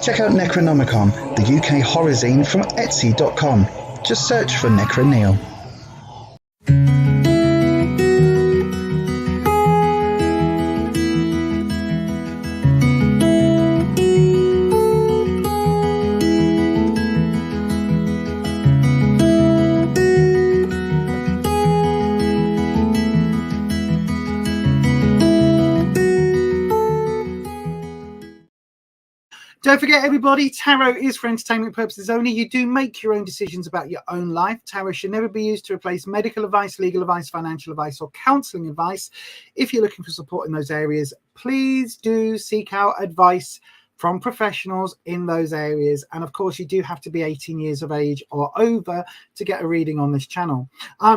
Check out Necronomicon, the UK horror zine from Etsy.com. Just search for Necro Neil. Don't forget, everybody, tarot is for entertainment purposes only. You do make your own decisions about your own life. Tarot should never be used to replace medical advice, legal advice, financial advice, or counseling advice. If you're looking for support in those areas, please do seek out advice from professionals in those areas. And of course, you do have to be 18 years of age or over to get a reading on this channel.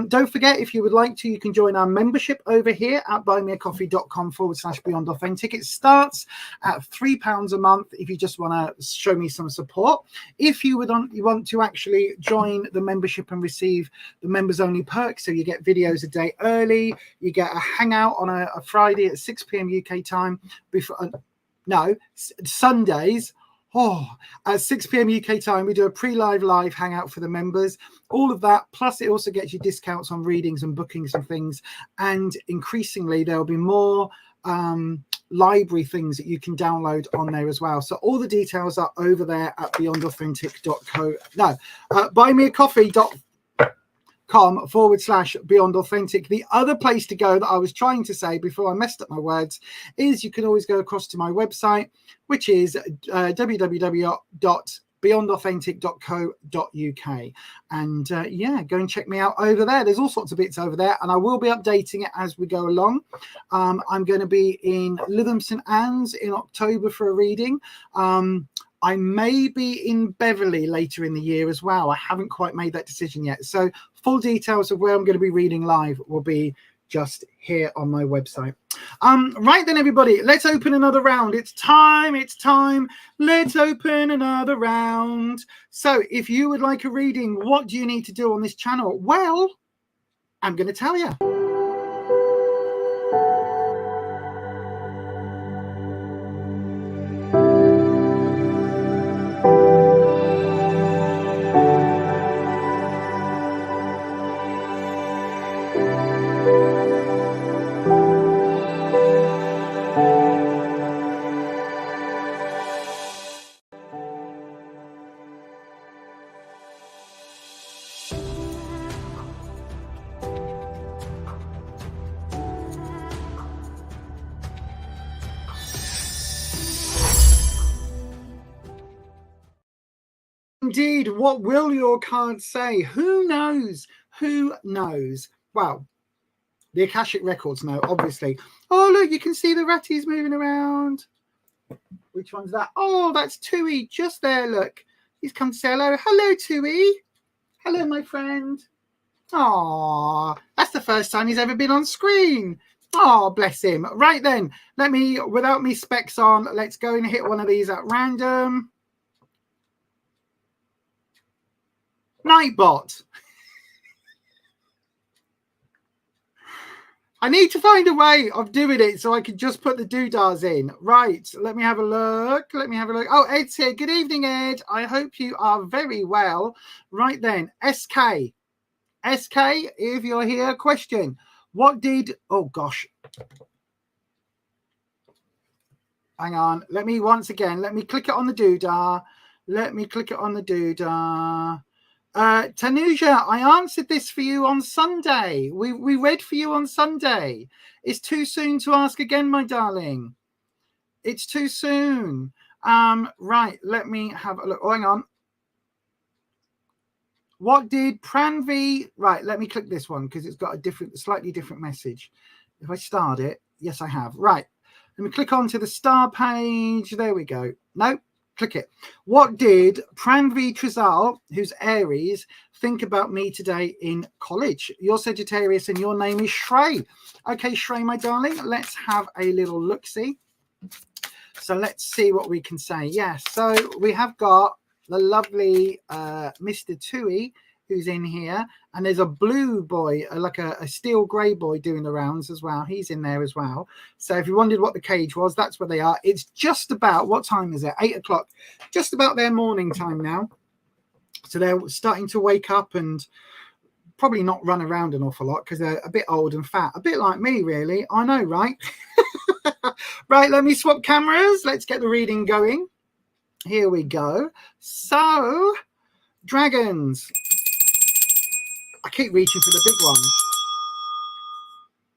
Don't forget, if you would like to, you can join our membership over here at buymeacoffee.com/Beyond Authentic. It starts at £3 a month if you just want to show me some support. If you want to actually join the membership and receive the members only perks, so you get videos a day early, you get a hangout on a Friday at 6 p.m. UK time before. No, Sundays, at 6 p.m. UK time, we do a live hangout for the members. All of that, plus it also gets you discounts on readings and bookings and things. And increasingly, there'll be more library things that you can download on there as well. So all the details are over there at beyondauthentic.co. No, buymeacoffee.com/Beyond Authentic. The other place to go that I was trying to say before I messed up my words is you can always go across to my website, which is www.beyondauthentic.co.uk, and yeah, go and check me out over there. There's all sorts of bits over there, and I will be updating it as we go along. I'm going to be in Lytham St Anne's in October for a reading. I may be in Beverley later in the year as well. I haven't quite made that decision yet. So full details of where I'm going to be reading live will be just here on my website. Right then, everybody, let's open another round. It's time. Let's open another round. So if you would like a reading, what do you need to do on this channel? Well, I'm going to tell you. Indeed, what will your card say? Who knows? Who knows? Well, the Akashic Records know, obviously. Oh, look, you can see the ratties moving around. Which one's that? Oh, that's Tui, just there, look. He's come to say hello. Hello, Tui. Hello, my friend. Oh, that's the first time he's ever been on screen. Oh, bless him. Right then, without me specs on, let's go and hit one of these at random. Nightbot. I need to find a way of doing it so I can just put the doodahs in. Right, let me have a look. Let me have a look. Oh, Ed's here. Good evening, Ed. I hope you are very well. Right then, SK, if you're here, question. What did, oh gosh. Hang on. Let me click it on the doodah. Let me click it on the doodah. Tanuja, I answered this for you on Sunday. We read for you on Sunday. It's too soon to ask again, my darling. It's too soon. Right, let me have a look. Oh, hang on. What did Pranvi... Right, let me click this one because it's got a slightly different message. If I start it, yes, I have. Right, let me click onto the star page. There we go. Nope. Click it. What did Pranvi Trizal, who's Aries, think about me today in college? You're Sagittarius and your name is Shrey. Okay, Shrey, my darling, let's have a little look-see. So let's see what we can say. Yeah, so we have got the lovely Mr. Tui, who's in here. And there's a blue boy, like a steel grey boy doing the rounds as well. He's in there as well. So if you wondered what the cage was, that's where they are. It's just about, what time is it? 8 o'clock. Just about their morning time now. So they're starting to wake up and probably not run around an awful lot because they're a bit old and fat. A bit like me, really. I know, right? Right, let me swap cameras. Let's get the reading going. Here we go. So, dragons. I keep reaching for the big one.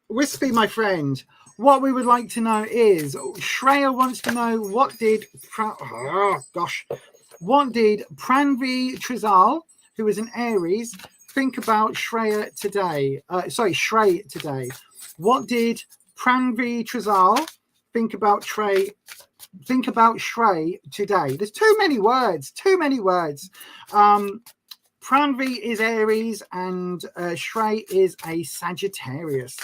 Wispy, my friend, what we would like to know is, Shreya wants to know what did Pranvi Trizal, who is an Aries, think about Shreya today? Shrey today. What did Pranvi Trizal think about Shrey today? There's too many words. Pranvi is Aries and Shrey is a Sagittarius.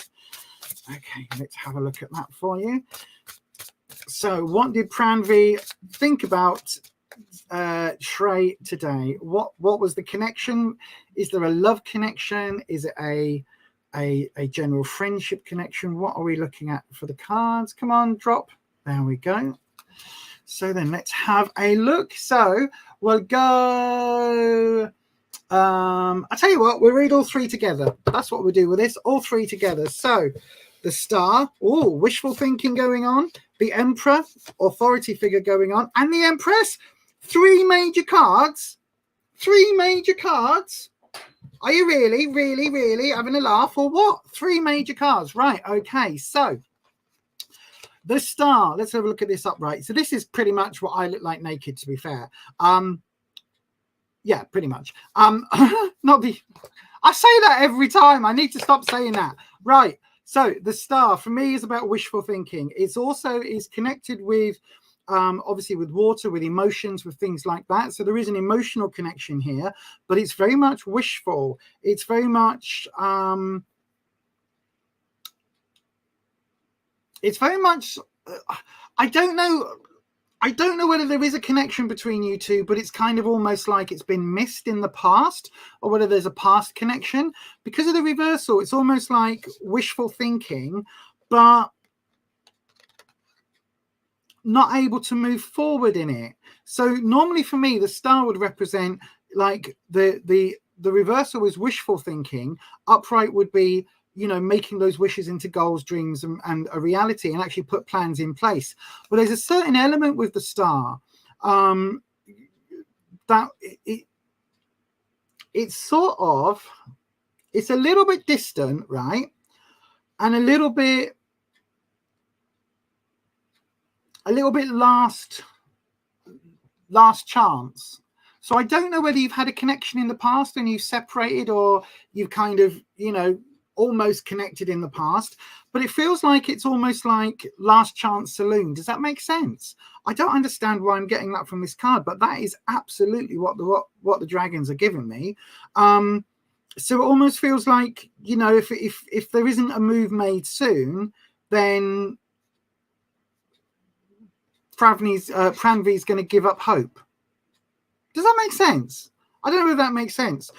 Okay, let's have a look at that for you. So what did Pranvi think about Shrey today? What was the connection? Is there a love connection? Is it a general friendship connection? What are we looking at for the cards? Come on, drop. There we go. So then let's have a look. So we'll go... I tell you what, we'll read all three together. That's what we'll do with this, all three together. So the star, oh, wishful thinking going on, the emperor, authority figure going on, and the empress. Three major cards. Are you really having a laugh or what? Three major cards. Right, okay. So the star, let's have a look at this upright. So this is pretty much what I look like naked, to be fair. Yeah, pretty much. I say that every time. I need to stop saying that. Right. So the star for me is about wishful thinking. It's also is connected with obviously with water, with emotions, with things like that. So there is an emotional connection here, but it's very much wishful. It's very much I don't know whether there is a connection between you two, but it's kind of almost like it's been missed in the past, or whether there's a past connection. Because of the reversal, it's almost like wishful thinking, but not able to move forward in it. So normally for me, the star would represent like the reversal is wishful thinking. Upright would be, you know, making those wishes into goals, dreams, and a reality, and actually put plans in place. But there's a certain element with the star that it's sort of, it's a little bit distant, right? And a little bit last chance. So I don't know whether you've had a connection in the past and you've separated, or you've kind of, you know, almost connected in the past, but it feels like it's almost like last chance saloon. Does that make sense? I don't understand why I'm getting that from this card, but that is absolutely what the dragons are giving me. So it almost feels like, you know, if there isn't a move made soon, then Pranvi's going to give up hope. Does that make sense? I don't know if that makes sense.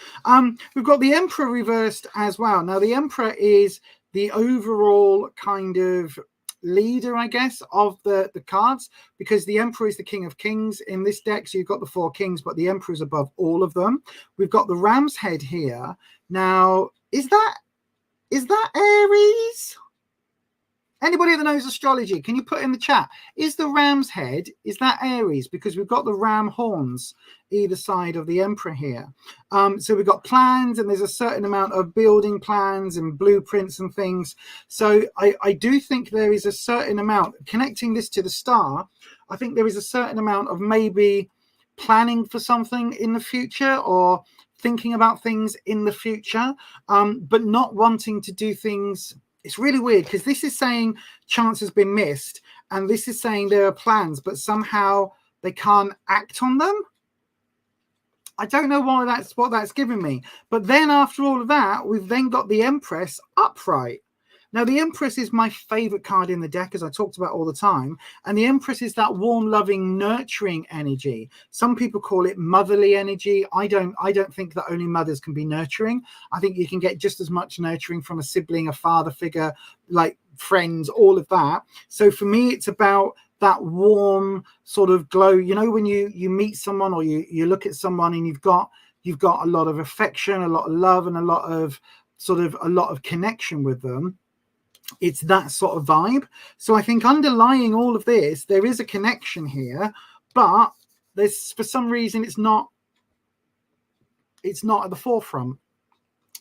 We've got the Emperor reversed as well. Now, the Emperor is the overall kind of leader, I guess, of the cards, because the Emperor is the King of Kings in this deck. So you've got the 4 kings, but the Emperor is above all of them. We've got the Ram's head here. Now, is that Aries? Anybody that knows astrology, can you put in the chat? Is the ram's head, is that Aries? Because we've got the ram horns either side of the Emperor here. So we've got plans, and there's a certain amount of building plans and blueprints and things. So I do think there is a certain amount, connecting this to the star, I think there is a certain amount of maybe planning for something in the future, or thinking about things in the future, but not wanting to do things. It's really weird, because this is saying chance has been missed, and this is saying there are plans, but somehow they can't act on them. I don't know why what that's giving me. But then after all of that, we've then got the Empress upright. Now, the Empress is my favorite card in the deck, as I talked about all the time. And the Empress is that warm, loving, nurturing energy. Some people call it motherly energy. I don't think that only mothers can be nurturing. I think you can get just as much nurturing from a sibling, a father figure, like friends, all of that. So for me, it's about that warm sort of glow. You know, when you meet someone, or you look at someone, and you've got a lot of affection, a lot of love, and a lot of connection with them. It's that sort of vibe. So I think underlying all of this, there is a connection here, but there's, for some reason, it's not at the forefront.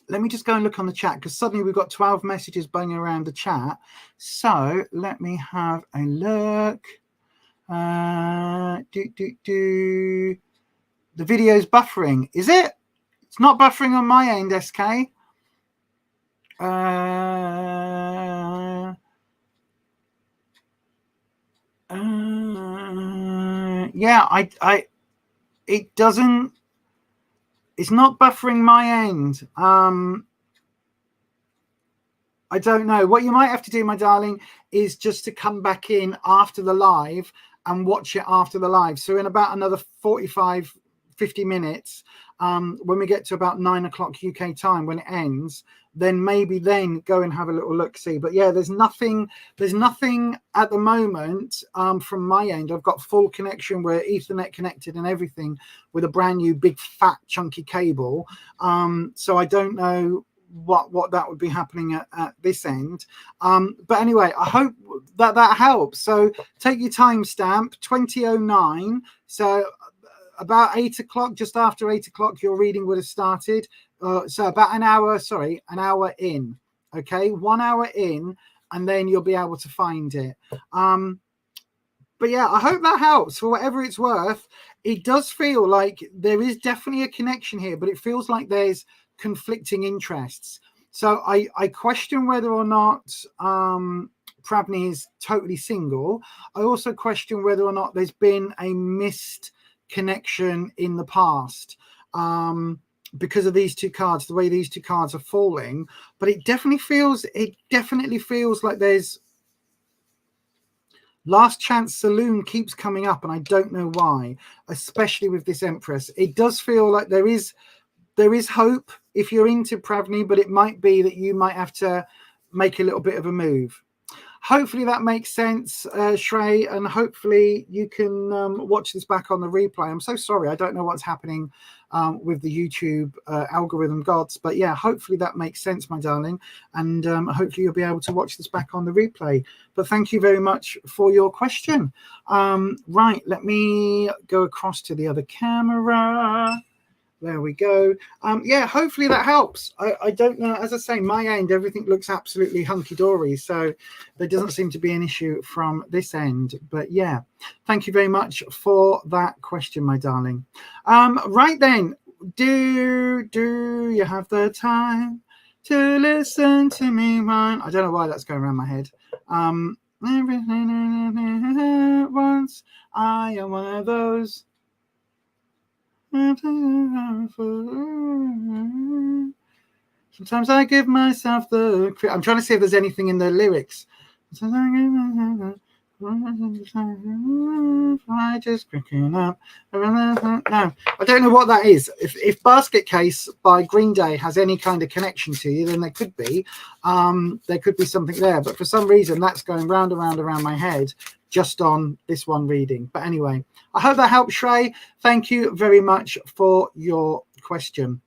Let me just go and look on the chat, because suddenly we've got 12 messages banging around the chat. So let me have a look. The video's buffering. Is it? It's not buffering on my end, SK. Yeah, it doesn't, it's not buffering my end. I don't know. What you might have to do, my darling, is just to come back in after the live and watch it after the live. So in about another 45, 50 minutes, when we get to about 9 o'clock UK time, when it ends, then maybe then go and have a little look see. But yeah, there's nothing at the moment from my end. I've got full connection, where Ethernet connected and everything, with a brand new big fat chunky cable. So I don't know what that would be happening at this end. But anyway, I hope that helps. So take your timestamp, 2009. So about 8 o'clock, just after 8 o'clock, your reading would have started. So about an hour in. Okay, 1 hour in, and then you'll be able to find it. But yeah, I hope that helps. For whatever it's worth, it does feel like there is definitely a connection here, but it feels like there's conflicting interests. So I question whether or not Pravni is totally single. I also question whether or not there's been a missed connection in the past, because of these two cards, the way these two cards are falling. But it definitely feels like there's Last Chance Saloon keeps coming up, and I don't know why, especially with this Empress. It does feel like there is hope if you're into Pravni, but it might be that you might have to make a little bit of a move. Hopefully that makes sense, Shrey, and hopefully you can watch this back on the replay. I'm so sorry, I don't know what's happening with the YouTube algorithm gods, but yeah, hopefully that makes sense, my darling, and hopefully you'll be able to watch this back on the replay. But thank you very much for your question. Right, let me go across to the other camera. There we go. Yeah, hopefully that helps. I don't know. As I say, my end, everything looks absolutely hunky-dory. So there doesn't seem to be an issue from this end. But yeah, thank you very much for that question, my darling. Right then, do you have the time to listen to me whine? I don't know why that's going around my head. Everything at once, I am one of those. Sometimes I give myself the... I'm trying to see if there's anything in the lyrics. I just picking up. No, I don't know what that is. If Basket Case by Green Day has any kind of connection to you, then there could be something there. But for some reason, that's going round and round around my head just on this one reading. But anyway, I hope that helps, Shrey. Thank you very much for your question.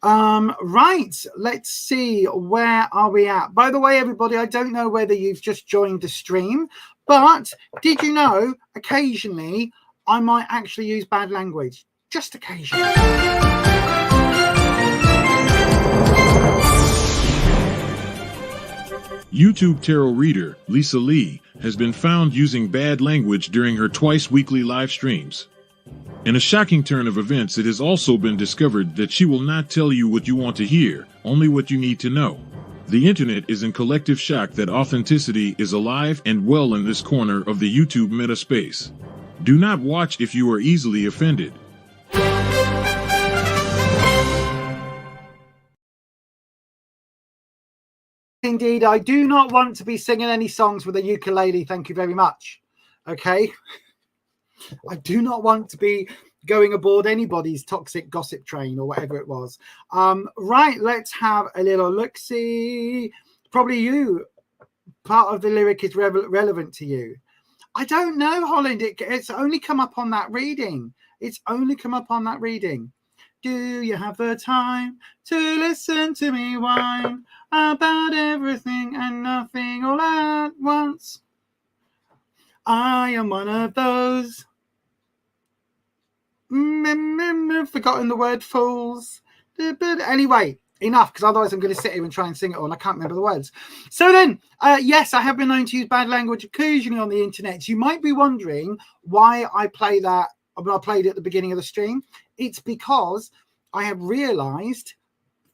Right, let's see, where are we at? By the way, everybody, I don't know whether you've just joined the stream, but did you know occasionally I might actually use bad language? Just occasionally. YouTube tarot reader Lisa Lee has been found using bad language during her twice-weekly live streams. In a shocking turn of events, it has also been discovered that she will not tell you what you want to hear, only what you need to know. The internet is in collective shock that authenticity is alive and well in this corner of the YouTube meta space. Do not watch if you are easily offended. Indeed, I do not want to be singing any songs with a ukulele. Thank you very much. Okay. I do not want to be going aboard anybody's toxic gossip train or whatever it was. Right, let's have a little look-see. Probably you. Part of the lyric is relevant to you. I don't know, Holland. It's only come up on that reading. It's only come up on that reading. Do you have the time to listen to me whine about everything and nothing all at once? I am one of those. Forgotten the word fools. But anyway, enough, because otherwise I'm going to sit here and try and sing it all and I can't remember the words. So then, yes, I have been known to use bad language occasionally on the internet. You might be wondering why I play that. I played it at the beginning of the stream. It's because I have realized,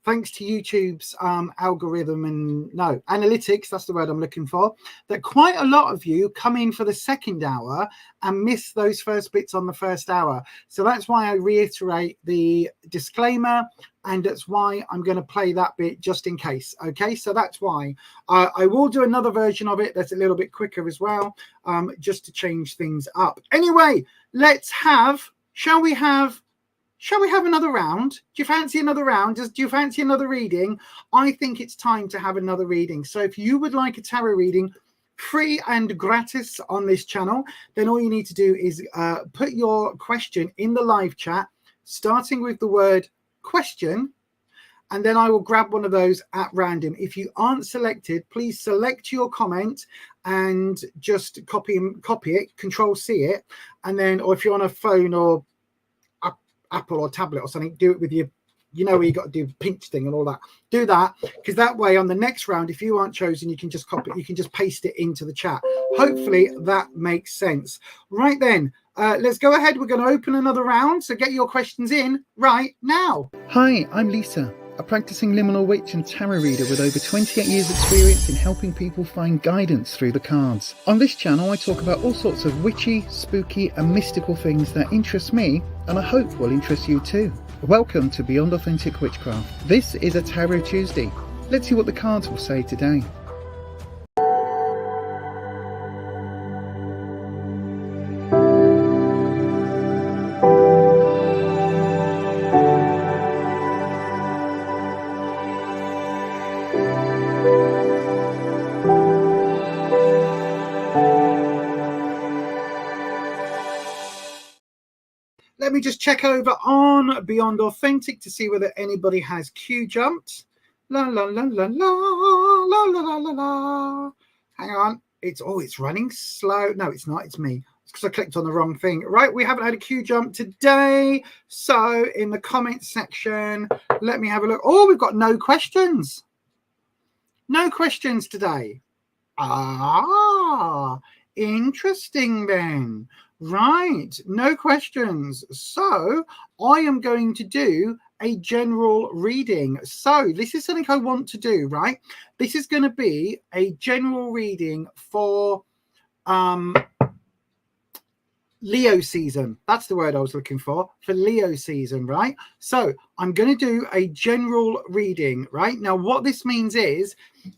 thanks to YouTube's algorithm and analytics, that's the word I'm looking for, that quite a lot of you come in for the second hour and miss those first bits on the first hour. So that's why I reiterate the disclaimer, and that's why I'm going to play that bit just in case. Okay, so that's why. I will do another version of it that's a little bit quicker as well, just to change things up. Anyway, let's have, shall we have another round? Do you fancy another round? Do you fancy another reading? I think it's time to have another reading. So if you would like a tarot reading free and gratis on this channel, then all you need to do is put your question in the live chat, starting with the word question, and then I will grab one of those at random. If you aren't selected, please select your comment and just copy it, Control-C it, and then, or if you're on a phone or Apple or tablet or something, do it with your, you know, where you got to do pinch thing and all that. Do that, because that way on the next round, if you aren't chosen, you can just copy it, you can just paste it into the chat. Hopefully that makes sense. Right then, let's go ahead. We're going to open another round, so get your questions in right now. Hi, I'm Lisa, a practicing liminal witch and tarot reader with over 28 years experience in helping people find guidance through the cards. On this channel I talk about all sorts of witchy, spooky and mystical things that interest me and I hope will interest you too. Welcome to Beyond Authentic Witchcraft. This is a Tarot Tuesday. Let's see what the cards will say today. Let me just check over on Beyond Authentic to see whether anybody has Qjumped. La la la la la la la la la la. Hang on, it's running slow. No, it's not. It's me. It's because I clicked on the wrong thing. Right, we haven't had a Qjump today. So in the comments section, let me have a look. Oh, we've got no questions. No questions today. Ah, interesting then. Right, no questions. So I am going to do a general reading. So this is something I want to do, right? This is going to be a general reading for Leo season. That's the word I was looking for Leo season, right? So I'm going to do a general reading, right? Now, what this means is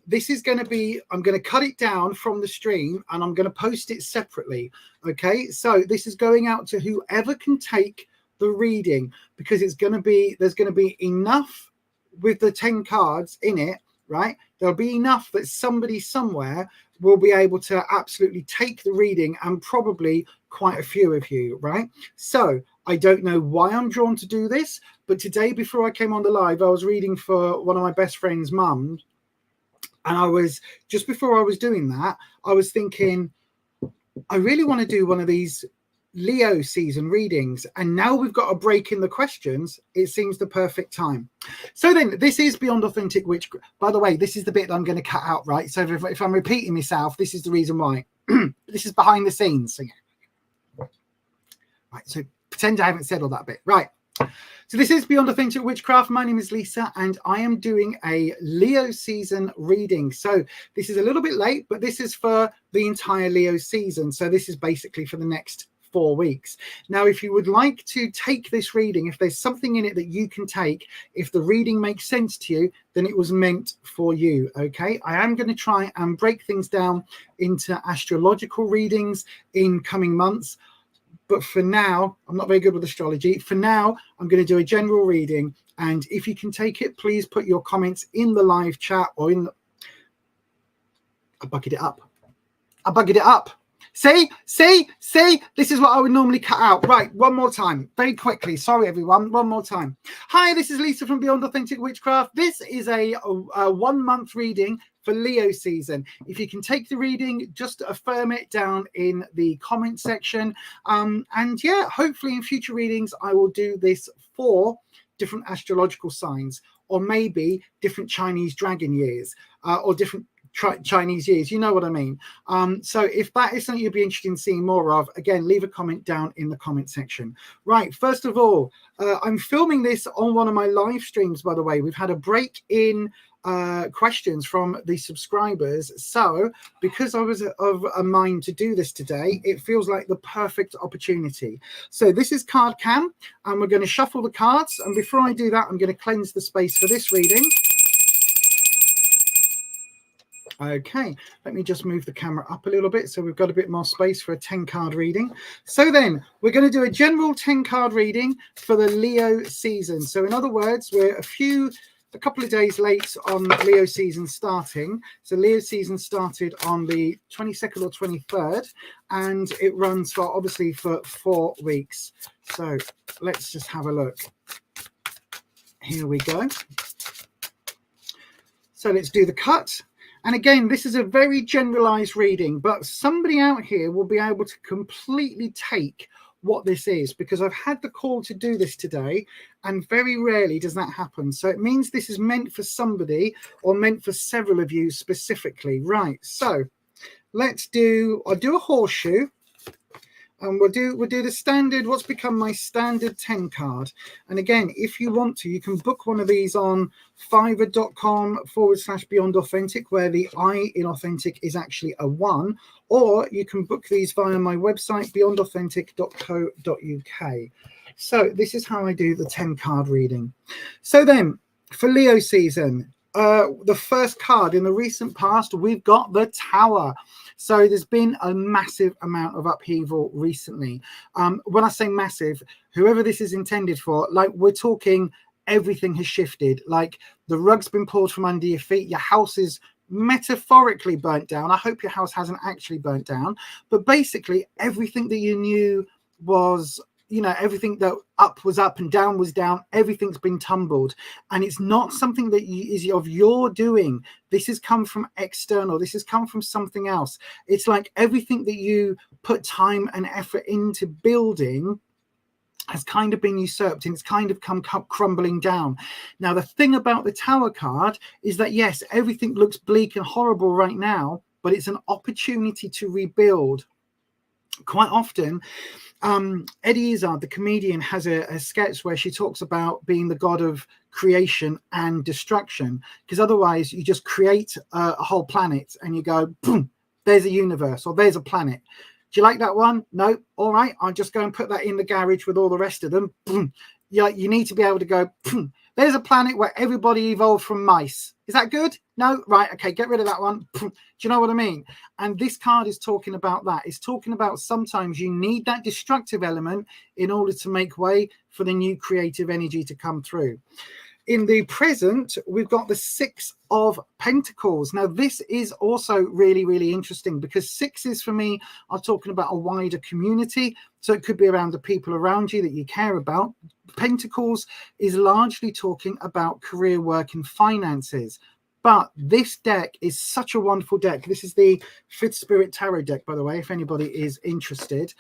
this is going to be, I'm going to cut it down from the stream and I'm going to post it separately. Okay. So this is going out to whoever can take the reading, because it's going to be, there's going to be enough with the 10 cards in it, right? There'll be enough that somebody somewhere will be able to absolutely take the reading, and probably quite a few of you, right? So I don't know why I'm drawn to do this, but today before I came on the live, I was reading for one of my best friend's mums, and I was, just before I was doing that, I was thinking, I really want to do one of these Leo season readings, and now we've got a break in the questions. It seems the perfect time. So then, this is Beyond Authentic Witchcraft. By the way, this is the bit that I'm going to cut out, right? So if I'm repeating myself, this is the reason why. This is behind the scenes. So, yeah. Right, so pretend I haven't said all that bit. Right. So this is Beyond Authentic Witchcraft. My name is Lisa, and I am doing a Leo season reading. So this is a little bit late, but this is for the entire Leo season. So this is basically for the next 4 weeks. Now, if you would like to take this reading, if there's something in it that you can take, if the reading makes sense to you, then it was meant for you. Okay, I am going to try and break things down into astrological readings in coming months. But for now, I'm not very good with astrology. For now, I'm going to do a general reading. And if you can take it, please put your comments in the live chat or in the... I bugged it up. I bugged it up. See, this is what I would normally cut out. Right, one more time, very quickly. Sorry, everyone, one more time. Hi, this is Lisa from Beyond Authentic Witchcraft. This is a 1 month reading for Leo season. If you can take the reading, just affirm it down in the comment section. And yeah, hopefully in future readings, I will do this for different astrological signs, or maybe different Chinese dragon years, or different Chinese years, you know what I mean. So if that is something you'd be interested in seeing more of, again, leave a comment down in the comment section. Right, first of all, I'm filming this on one of my live streams, by the way. We've had a break in questions from the subscribers, so because I was of a mind to do this today, it feels like the perfect opportunity. So this is card cam, and we're going to shuffle the cards, and before I do that, I'm going to cleanse the space for this reading. Okay, let me just move the camera up a little bit so we've got a bit more space for a 10 card reading. So then we're going to do a general 10 card reading for the Leo season. So in other words, we're a couple of days late on Leo season starting. So Leo season started on the 22nd or 23rd, and it runs for obviously for 4 weeks. So let's just have a look. Here we go. So let's do the cut. And again, this is a very generalized reading, but somebody out here will be able to completely take what this is, because I've had the call to do this today, and very rarely does that happen. So it means this is meant for somebody, or meant for several of you specifically. Right, so I'll do a horseshoe, and we'll do the standard, what's become my standard 10 card. And again, if you want to, you can book one of these on fiverr.com/Beyond Authentic, where the I in authentic is actually a 1, or you can book these via my website, beyondauthentic.co.uk. So this is how I do the 10 card reading. So then for Leo season, the first card in the recent past, we've got the Tower. So there's been a massive amount of upheaval recently. When I say massive, whoever this is intended for, like, we're talking everything has shifted. Like, the rug's been pulled from under your feet. Your house is metaphorically burnt down. I hope your house hasn't actually burnt down. But basically, everything that you knew was, you know, everything that up was up and down was down, everything's been tumbled, and it's not something that is of your doing. This has come from external. This has come from something else. It's like everything that you put time and effort into building has kind of been usurped, and it's kind of come crumbling down. Now, the thing about the Tower card is that, yes, everything looks bleak and horrible right now, but it's an opportunity to rebuild. Quite often, Eddie Izzard, the comedian, has a sketch where she talks about being the god of creation and destruction, because otherwise you just create a whole planet and you go, boom, there's a universe or there's a planet. Do you like that one? No. All right. I'll just go and put that in the garage with all the rest of them. Yeah, you need to be able to go, there's a planet where everybody evolved from mice. Is that good? No? Right. Okay. Get rid of that one. Do you know what I mean? And this card is talking about that. It's talking about sometimes you need that destructive element in order to make way for the new creative energy to come through. In the present, we've got the Six of Pentacles. Now, this is also really, really interesting because sixes for me are talking about a wider community. So it could be around the people around you that you care about. Pentacles is largely talking about career, work, and finances. But this deck is such a wonderful deck. This is the Fifth Spirit Tarot deck, by the way, if anybody is interested.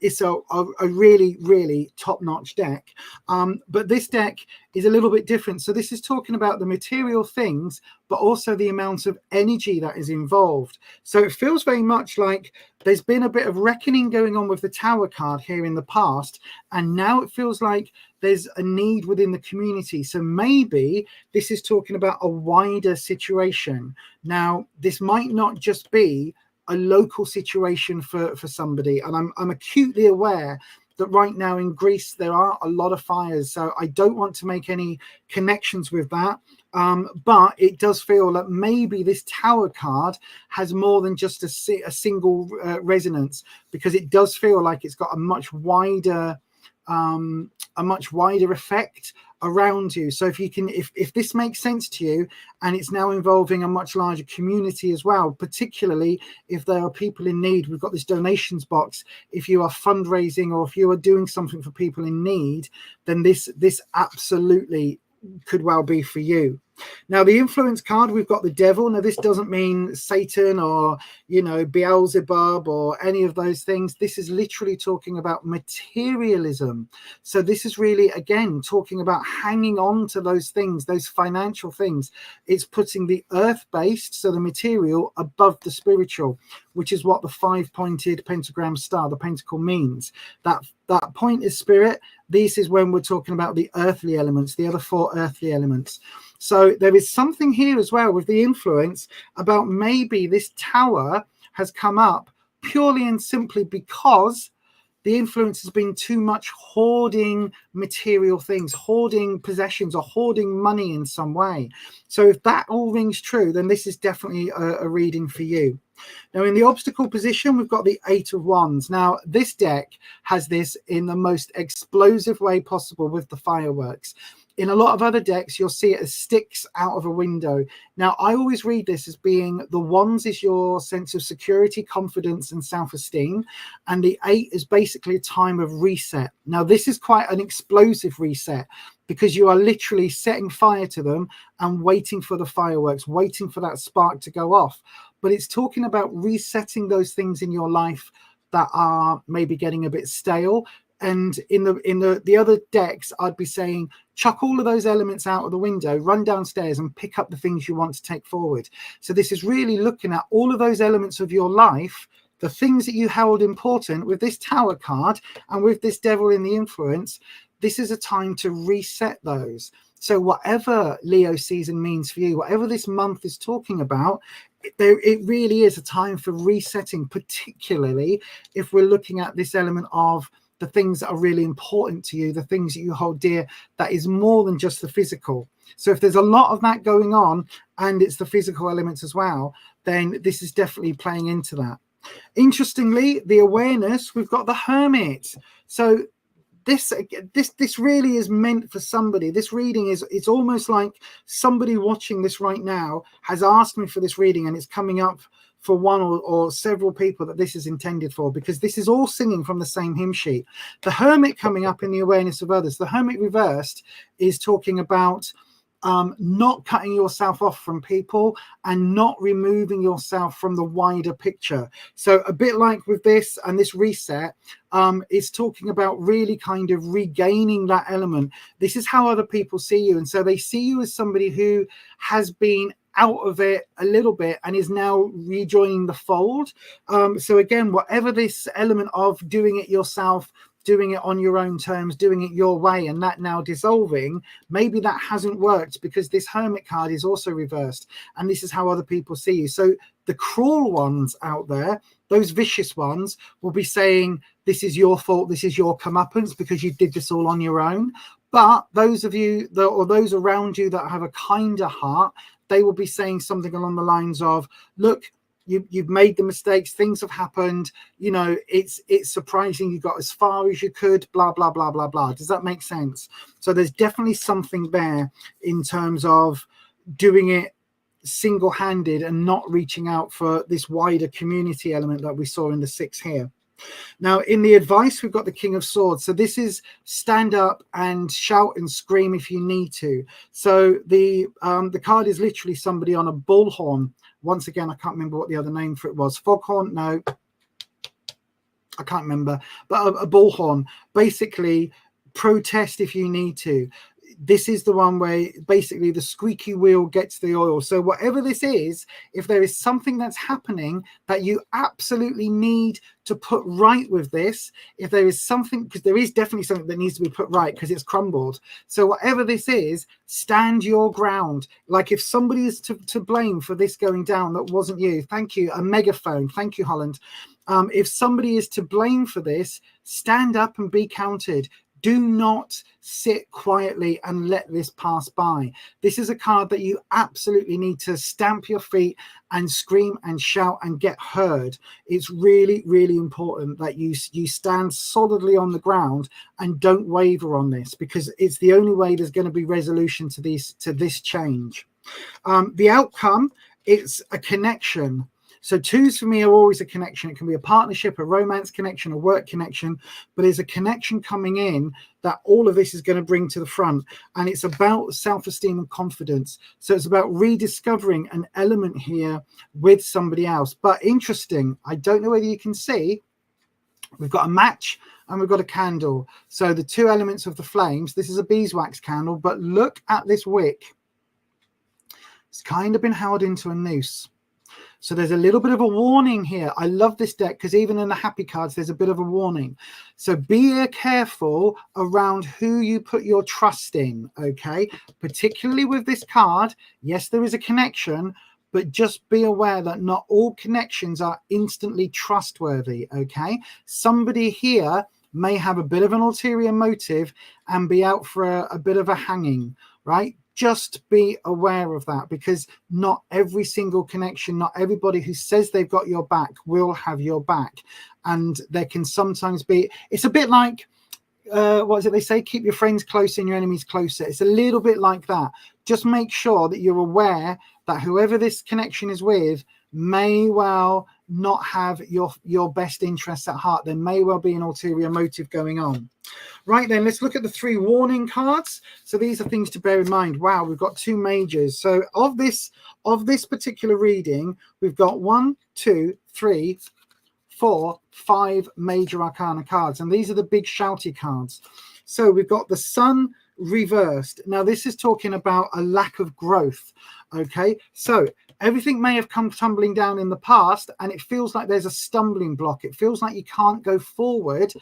It's a really, really top-notch deck. But this deck is a little bit different. So this is talking about the material things, but also the amount of energy that is involved. So it feels very much like there's been a bit of reckoning going on with the Tower card here in the past. And now it feels like there's a need within the community. So maybe this is talking about a wider situation. Now, this might not just be a local situation for somebody. And I'm acutely aware that right now in Greece, there are a lot of fires. So I don't want to make any connections with that. But it does feel that maybe this Tower card has more than just a single resonance, because it does feel like it's got a much wider effect around you. So if you can, if this makes sense to you, and it's now involving a much larger community as well, particularly if there are people in need, we've got this donations box. If you are fundraising or if you are doing something for people in need, then this absolutely could well be for you. Now, the influence card, we've got the devil. Now, this doesn't mean Satan or, you know, Beelzebub or any of those things. This is literally talking about materialism. So this is really, again, talking about hanging on to those things, those financial things. It's putting the earth-based, so the material, above the spiritual, which is what the five-pointed pentagram star, the pentacle, means. That point is spirit. This is when we're talking about the earthly elements, the other four earthly elements. So there is something here as well with the influence about maybe this Tower has come up purely and simply because the influence has been too much hoarding material things, hoarding possessions, or hoarding money in some way. So if that all rings true, then this is definitely a reading for you. Now, in the obstacle position, we've got the Eight of Wands. Now, this deck has this in the most explosive way possible with the fireworks. In a lot of other decks, you'll see it as sticks out of a window. Now, I always read this as being the wands is your sense of security, confidence, and self-esteem. And the eight is basically a time of reset. Now, this is quite an explosive reset because you are literally setting fire to them and waiting for the fireworks, waiting for that spark to go off. But it's talking about resetting those things in your life that are maybe getting a bit stale. And in the other decks, I'd be saying, chuck all of those elements out of the window, run downstairs and pick up the things you want to take forward. So this is really looking at all of those elements of your life, the things that you held important with this Tower card and with this devil in the influence. This is a time to reset those. So whatever Leo season means for you, whatever this month is talking about, it really is a time for resetting, particularly if we're looking at this element of the things that are really important to you, the things that you hold dear, that is more than just the physical. So if there's a lot of that going on and it's the physical elements as well, then this is definitely playing into that. Interestingly, the awareness, we've got the Hermit. So this really is meant for somebody. This reading is, it's almost like somebody watching this right now has asked me for this reading, and it's coming up for one or several people that this is intended for, because this is all singing from the same hymn sheet. The Hermit coming up in the awareness of others. The Hermit reversed is talking about not cutting yourself off from people and not removing yourself from the wider picture. So a bit like with this and this reset, is talking about really kind of regaining that element. This is how other people see you. And so they see you as somebody who has been out of it a little bit and is now rejoining the fold. So again, whatever this element of doing it yourself, doing it on your own terms, doing it your way, and that now dissolving, maybe that hasn't worked because this Hermit card is also reversed, and this is how other people see you. So the cruel ones out there, those vicious ones, will be saying this is your fault, this is your comeuppance because you did this all on your own. But those of you that, or those around you that have a kinder heart, they will be saying something along the lines of, look, you've made the mistakes, things have happened, you know, it's surprising you got as far as you could, blah blah blah blah blah. Does that make sense? So there's definitely something there in terms of doing it single-handed and not reaching out for this wider community element that we saw in the 6 here. Now in the advice, we've got the King of Swords. So this is stand up and shout and scream if you need to. So the card is literally somebody on a bullhorn. Once again, I can't remember what the other name for it was. Foghorn? No, I can't remember. But a bullhorn. Basically, protest if you need to. This is the one where basically the squeaky wheel gets the oil. So whatever this is, if there is something that's happening that you absolutely need to put right with this, if there is something, because there is definitely something that needs to be put right because it's crumbled. So whatever this is, stand your ground. Like if somebody is to blame for this going down that wasn't you, thank you. A megaphone. Thank you, Holland. If somebody is to blame for this, stand up and be counted. Do not sit quietly and let this pass by. This is a card that you absolutely need to stamp your feet and scream and shout and get heard. It's really, really important that you stand solidly on the ground and don't waver on this, because it's the only way there's going to be resolution to this change. The outcome, it's a connection. So 2s for me are always a connection. It can be a partnership, a romance connection, a work connection, but there's a connection coming in that all of this is going to bring to the front. And it's about self-esteem and confidence. So it's about rediscovering an element here with somebody else. But interesting, I don't know whether you can see, we've got a match and we've got a candle. So the 2 elements of the flames, this is a beeswax candle, but look at this wick. It's kind of been held into a noose. So there's a little bit of a warning here. I love this deck because even in the happy cards, there's a bit of a warning. So be careful around who you put your trust in, okay? Particularly with this card, yes, there is a connection, but just be aware that not all connections are instantly trustworthy, okay? Somebody here may have a bit of an ulterior motive and be out for a bit of a hanging, right? Just be aware of that, because not every single connection, not everybody who says they've got your back will have your back. And there can sometimes be, it's a bit like, what is it they say? Keep your friends close and your enemies closer. It's a little bit like that. Just make sure that you're aware that whoever this connection is with may well not have your best interests at heart. There may well be an ulterior motive going on. Right then, let's look at the 3 warning cards. So these are things to bear in mind. Wow, we've got 2 majors. So of this particular reading, we've got 1, 2, 3, 4, 5 major arcana cards, and these are the big shouty cards. So we've got the Sun reversed. Now this is talking about a lack of growth. Okay, so everything may have come tumbling down in the past and it feels like there's a stumbling block. It feels like you can't go forward,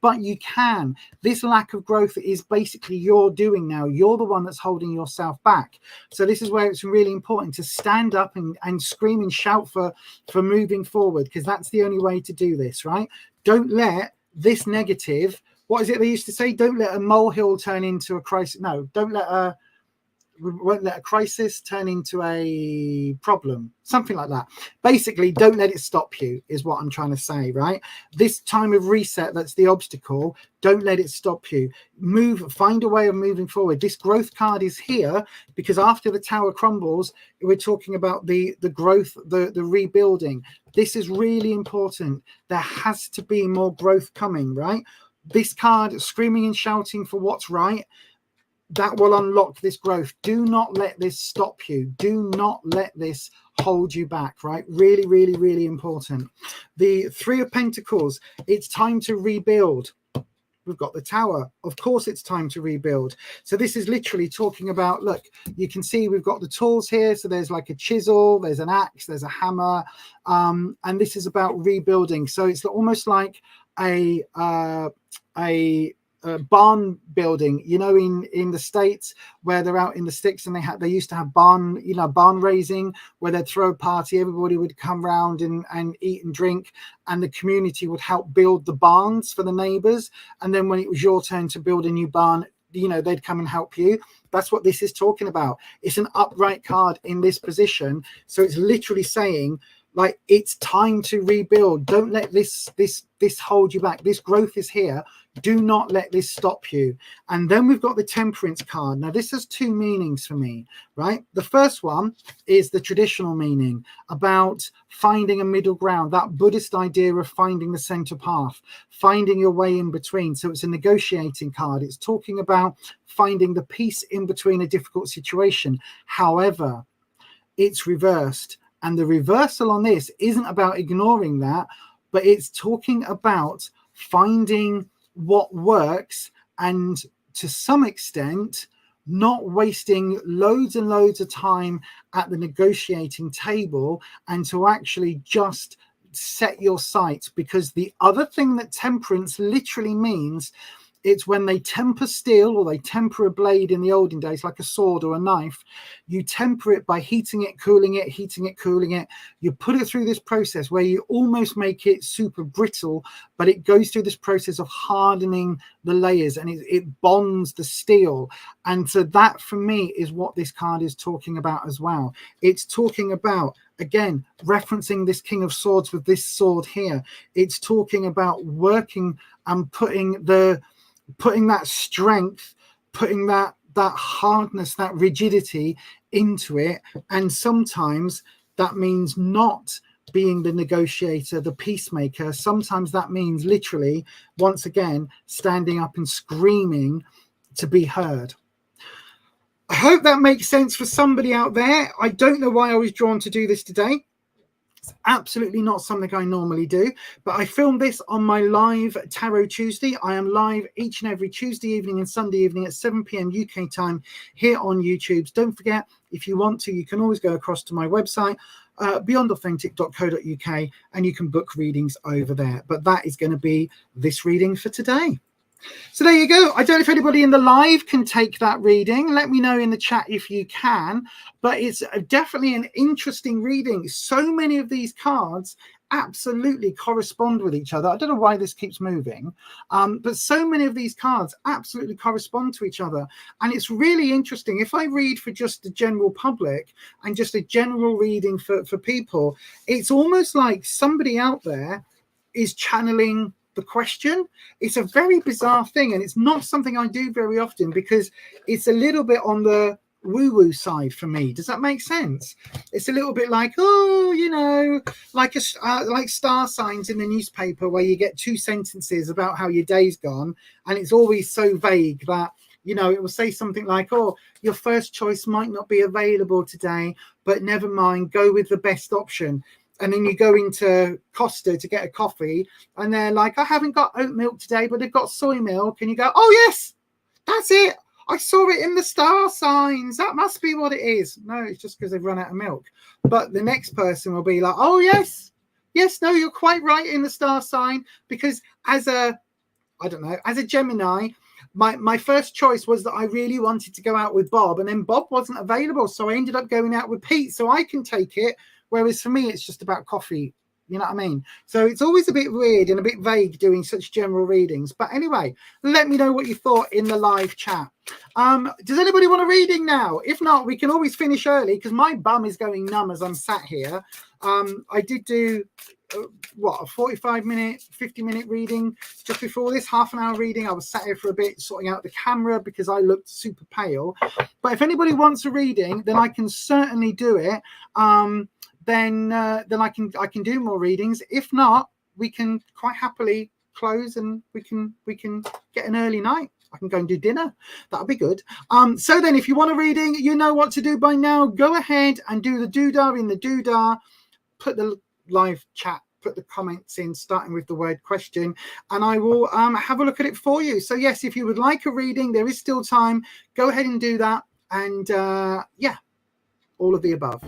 but you can. This lack of growth is basically your doing now. You're the one that's holding yourself back. So this is where it's really important to stand up and scream and shout for moving forward, because that's the only way to do this, right? Don't let this negative, what is it they used to say? Don't let a molehill turn into a crisis. No, we won't let a crisis turn into a problem, something like that. Basically, don't let it stop you is what I'm trying to say, right? This time of reset, that's the obstacle. Don't let it stop you. Move, find a way of moving forward. This growth card is here because after the tower crumbles, we're talking about the growth, the rebuilding. This is really important. There has to be more growth coming, right? This card, screaming and shouting for what's right, that will unlock this growth. Do not let this stop you. Do not let this hold you back, right? Really, really, really important. The 3 of Pentacles, it's time to rebuild. We've got the Tower. Of course, it's time to rebuild. So this is literally talking about, look, you can see we've got the tools here. So there's like a chisel, there's an axe, there's a hammer. And this is about rebuilding. So it's almost like a barn building, you know, in the States where they're out in the sticks, and they used to have barn raising, where they'd throw a party, everybody would come round and eat and drink, and the community would help build the barns for the neighbors, and then when it was your turn to build a new barn, you know, they'd come and help you. That's what this is talking about. It's an upright card in this position, so it's literally saying, like, it's time to rebuild. Don't let this hold you back. This growth is here. Do not let this stop you. And then we've got the Temperance card. Now, this has two meanings for me, right? The first one is the traditional meaning about finding a middle ground, that Buddhist idea of finding the center path, finding your way in between. So it's a negotiating card. It's talking about finding the peace in between a difficult situation. However, it's reversed. And the reversal on this isn't about ignoring that, but it's talking about finding what works, and to some extent not wasting loads and loads of time at the negotiating table, and to actually just set your sights. Because the other thing that temperance literally means, it's when they temper steel, or they temper a blade in the olden days, like a sword or a knife. You temper it by heating it, cooling it, heating it, cooling it. You put it through this process where you almost make it super brittle, but it goes through this process of hardening the layers, and it bonds the steel. And so that, for me, is what this card is talking about as well. It's talking about, again, referencing this King of Swords with this sword here. It's talking about working and putting that strength, putting that hardness, that rigidity into it. And sometimes that means not being the negotiator, the peacemaker. Sometimes that means literally, once again, standing up and screaming to be heard. I hope that makes sense for somebody out there. I don't know why I was drawn to do this today. It's absolutely not something I normally do, but I filmed this on my live Tarot Tuesday. I am live each and every Tuesday evening and Sunday evening at 7 p.m. UK time here on YouTube. Don't forget, if you want to, you can always go across to my website, beyondauthentic.co.uk, and you can book readings over there. But that is going to be this reading for today. So there you go. I don't know if anybody in the live can take that reading. Let me know in the chat if you can. But it's definitely an interesting reading. So many of these cards absolutely correspond with each other. I don't know why this keeps moving, but so many of these cards absolutely correspond to each other. And it's really interesting. If I read for just the general public and just a general reading for people, it's almost like somebody out there is channeling the question. It's a very bizarre thing, and it's not something I do very often because it's a little bit on the woo-woo side for me. Does that make sense? It's a little bit like, oh, you know, like star signs in the newspaper where you get two sentences about how your day's gone, and it's always so vague that, you know, it will say something like, oh, your first choice might not be available today, but never mind, go with the best option. And then you go into Costa to get a coffee, and they're like, I haven't got oat milk today, but they've got soy milk. And you go, oh, yes, that's it. I saw it in the star signs. That must be what it is. No, it's just because they've run out of milk. But the next person will be like, oh, yes, no, you're quite right in the star sign. Because as a Gemini, my first choice was that I really wanted to go out with Bob, and then Bob wasn't available. So I ended up going out with Pete, so I can take it. Whereas for me, it's just about coffee. You know what I mean? So it's always a bit weird and a bit vague doing such general readings. But anyway, let me know what you thought in the live chat. Does anybody want a reading now? If not, we can always finish early because my bum is going numb as I'm sat here. I did do, a 45-minute, 50-minute reading just before this, half an hour reading. I was sat here for a bit sorting out the camera because I looked super pale. But if anybody wants a reading, then I can certainly do it. Then I can do more readings. If not, we can quite happily close and we can get an early night. I can go and do dinner. That'll be good. So then, if you want a reading, you know what to do by now. Go ahead and do the doodah in the doodah. Put the live chat. Put the comments in, starting with the word question, and I will have a look at it for you. So yes, if you would like a reading, there is still time. Go ahead and do that. And yeah, all of the above.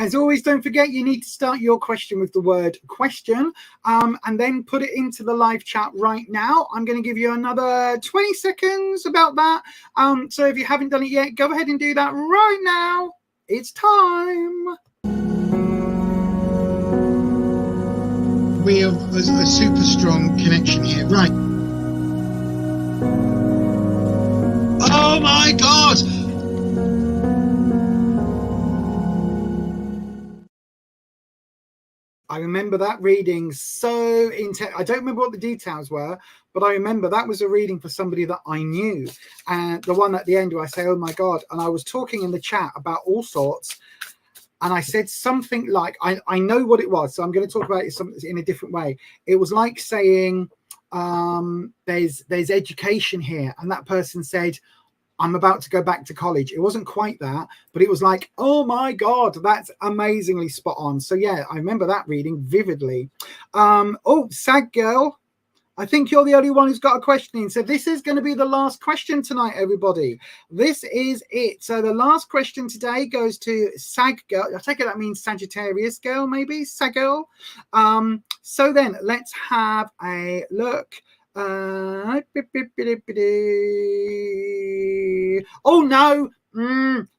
As always, don't forget you need to start your question with the word question, and then put it into the live chat right now. I'm going to give you another 20 seconds about that. So if you haven't done it yet, go ahead and do that right now. It's time. We have a super strong connection here. Right. Oh my God! I remember that reading so intense. I don't remember what the details were, but I remember that was a reading for somebody that I knew. And the one at the end where I say, oh my God. And I was talking in the chat about all sorts. And I said something like, I know what it was. So I'm going to talk about it in a different way. It was like saying, there's education here. And that person said, I'm about to go back to college. It wasn't quite that, but it was like, oh my God, that's amazingly spot on. So yeah, I remember that reading vividly. Oh, Sag Girl, I think you're the only one who's got a question in. So this is going to be the last question tonight, everybody. This is it. So the last question today goes to Sag Girl. I take it that means Sagittarius Girl, maybe? Sag Girl. So then let's have a look. Oh no,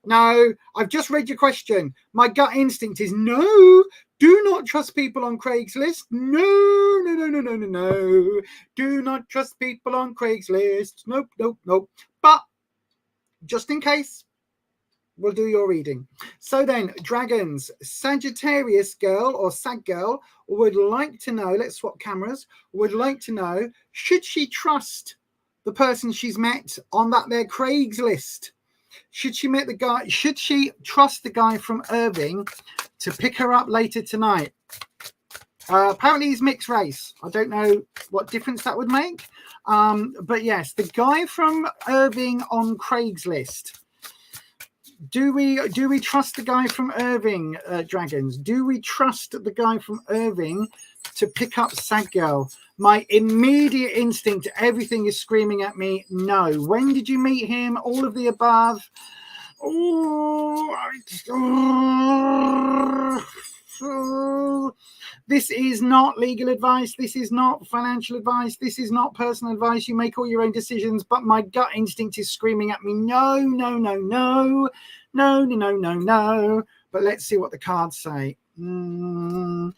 no, I've just read your question. My gut instinct is no. Do not trust people on Craigslist. No. Do not trust people on Craigslist. Nope. But just in case, we'll do your reading. So then, dragons, Sagittarius Girl or Sag Girl would like to know, let's swap cameras, would like to know, should she trust the person she's met on that their Craigslist? Should she meet the guy? Should she trust the guy from Irving to pick her up later tonight? Apparently he's mixed race. I don't know what difference that would make. But yes, the guy from Irving on Craigslist. Do we trust the guy from Irving, dragons? Do we trust the guy from Irving to pick up Sag Girl? My immediate instinct, everything is screaming at me, no. When did you meet him? All of the above. This is not legal advice. This is not financial advice. This is not personal advice. You make all your own decisions, but my gut instinct is screaming at me, no. But let's see what the cards say. Oh,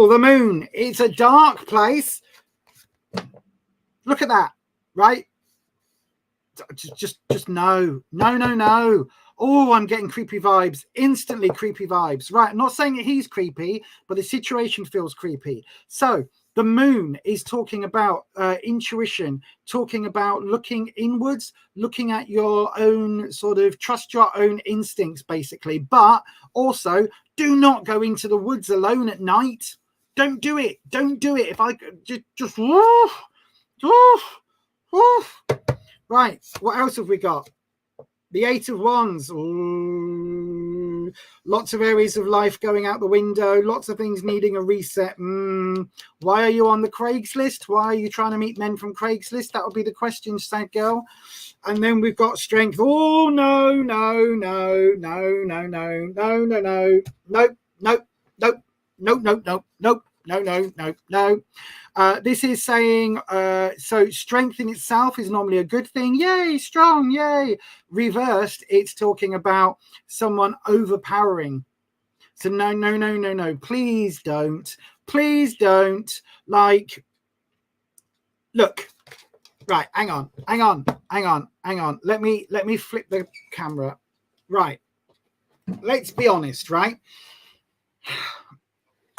the moon. It's a dark place. Look at that, right? Just no. Oh, I'm getting creepy vibes, instantly creepy vibes. Right, I'm not saying that he's creepy, but the situation feels creepy. So the moon is talking about intuition, talking about looking inwards, looking at your own sort of trust your own instincts, basically. But also, do not go into the woods alone at night. Don't do it. If I just right, what else have we got? The Eight of Wands. Ooh. Lots of areas of life going out the window. Lots of things needing a reset. Why are you on the Craigslist? Why are you trying to meet men from Craigslist? That would be the question, Sad Girl. And then we've got Strength. Oh, no. No. This is saying, so strength in itself is normally a good thing. Yay, strong, yay. Reversed, it's talking about someone overpowering. So no. Please don't. Like, look. Right, hang on. Let me flip the camera. Right. Let's be honest, right?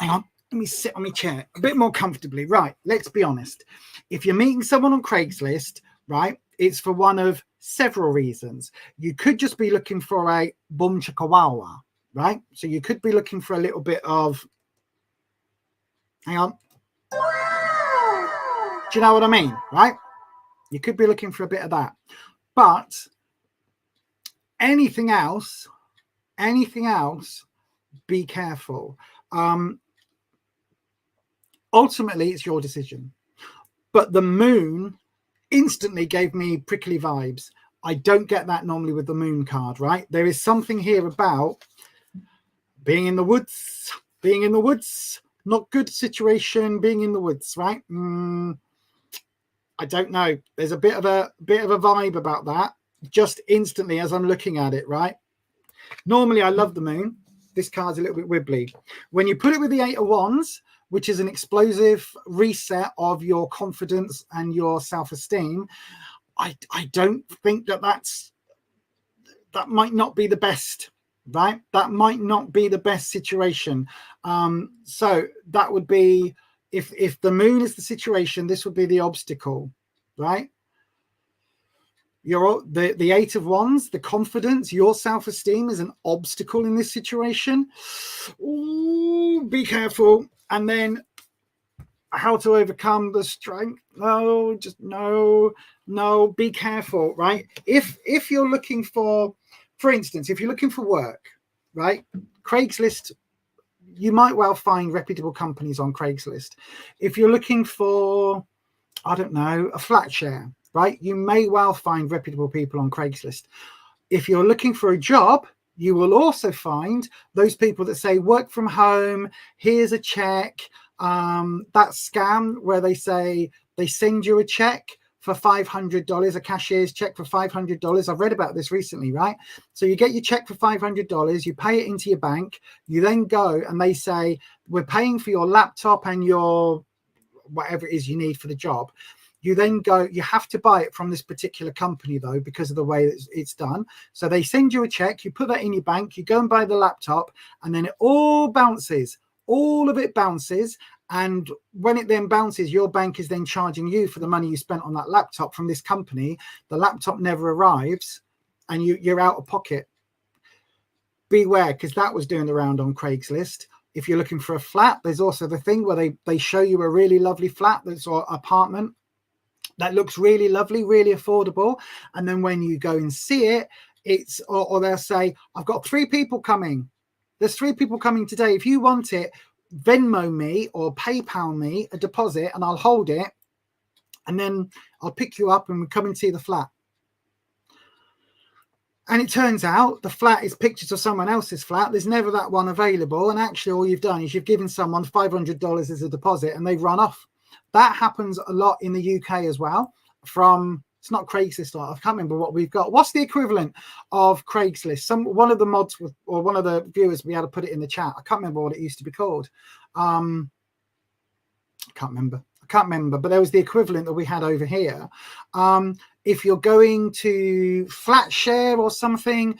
Hang on. Let me sit on my chair a bit more comfortably. Right, let's be honest. If you're meeting someone on Craigslist, right, it's for one of several reasons. You could just be looking for a boom chakawawa, right? So you could be looking for a little bit of, hang on. Do you know what I mean, right? You could be looking for a bit of that. But anything else, be careful. Ultimately, it's your decision. But the moon instantly gave me prickly vibes. I don't get that normally with the moon card, right? There is something here about being in the woods, not good situation, being in the woods, right? I don't know. There's a bit of a vibe about that just instantly as I'm looking at it, right? Normally, I love the moon. This card's a little bit wibbly. When you put it with the 8 of Wands, which is an explosive reset of your confidence and your self-esteem, I don't think that might not be the best, right? That might not be the best situation. So that would be, if the moon is the situation, this would be the obstacle, right? The 8 of Wands, the confidence, your self-esteem is an obstacle in this situation. Ooh, be careful. And then how to overcome the strength. No, just no, be careful, right? If you're looking for instance, if you're looking for work, right? Craigslist, you might well find reputable companies on Craigslist. If you're looking for, I don't know, a flat share, right? You may well find reputable people on Craigslist. If you're looking for a job, you will also find those people that say work from home, here's a check. That scam where they say they send you a check for $500, a cashier's check for $500. I've read about this recently, right? So you get your check for $500, you pay it into your bank, you then go and they say, we're paying for your laptop and your whatever it is you need for the job. You then go, you have to buy it from this particular company though, because of the way it's done. So they send you a check, you put that in your bank, you go and buy the laptop, and then it all bounces. All of it bounces. And when it then bounces, your bank is then charging you for the money you spent on that laptop from this company. The laptop never arrives and you're out of pocket. Beware, because that was doing the round on Craigslist. If you're looking for a flat, there's also the thing where they show you a really lovely flat that's or apartment that looks really lovely, really affordable. And then when you go and see it, it's or they'll say, I've got 3 people coming. There's 3 people coming today. If you want it, Venmo me or PayPal me a deposit and I'll hold it. And then I'll pick you up and we come and see the flat. And it turns out the flat is pictures of someone else's flat. There's never that one available. And actually all you've done is you've given someone $500 as a deposit and they've run off. That happens a lot in the UK as well. It's not Craigslist. I can't remember what we've got. What's the equivalent of Craigslist? One of the mods or one of the viewers, we had to put it in the chat. I can't remember what it used to be called. I can't remember, but there was the equivalent that we had over here. If you're going to Flatshare or something,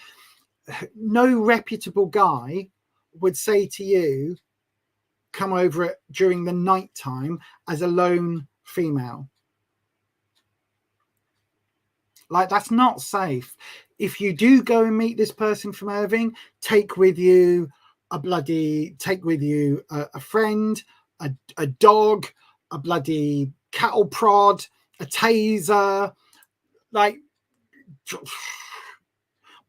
no reputable guy would say to you, come over it during the night time as a lone female. Like, that's not safe. If you do go and meet this person from Irving, take with you a friend, a dog, a bloody cattle prod, a taser. Like,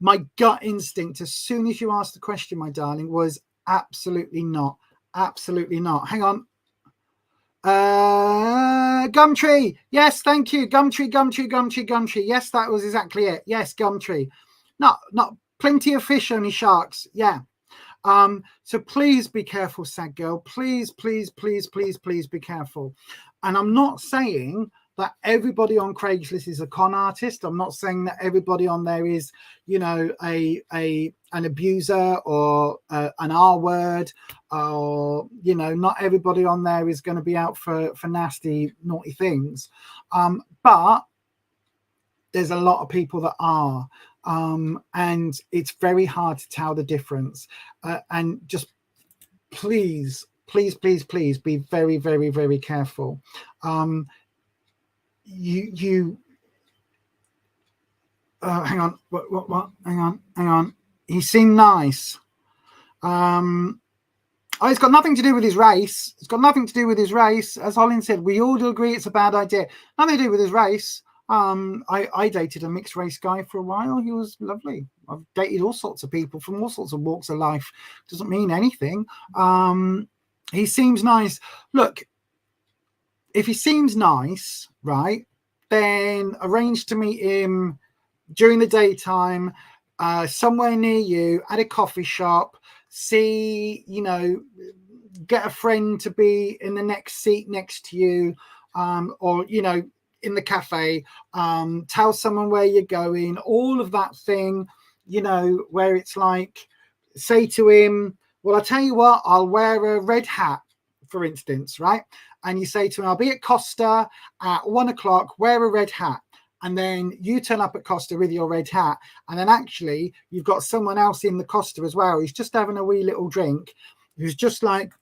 my gut instinct as soon as you asked the question, my darling, was absolutely not. Absolutely not. Hang on. Gumtree. Yes, thank you. Gumtree. Yes, that was exactly it. Yes, Gumtree. Not plenty of fish, only sharks. Yeah. So please be careful, sad girl. Please be careful. And I'm not saying that everybody on Craigslist is a con artist. I'm not saying that everybody on there is, you know, an abuser or an R word, or, you know, not everybody on there is going to be out for nasty, naughty things. But there's a lot of people that are, and it's very hard to tell the difference. And just please be very, very, very careful. Hang on, what hang on, he seemed nice. It's got nothing to do with his race. As Holland said, we all do agree it's a bad idea. Nothing to do with his race. I dated a mixed race guy for a while. He was lovely. I've dated all sorts of people from all sorts of walks of life. Doesn't mean anything. He seems nice. Look, if he seems nice, right, then arrange to meet him during the daytime, somewhere near you at a coffee shop, see, you know, get a friend to be in the next seat next to you, or, you know, in the cafe, tell someone where you're going, all of that thing, you know, where it's like, say to him, well, I'll tell you what, I'll wear a red hat, for instance, right? And you say to him, I'll be at Costa at 1 o'clock, wear a red hat. And then you turn up at Costa with your red hat. And then actually you've got someone else in the Costa as well, who's just having a wee little drink, who's just like,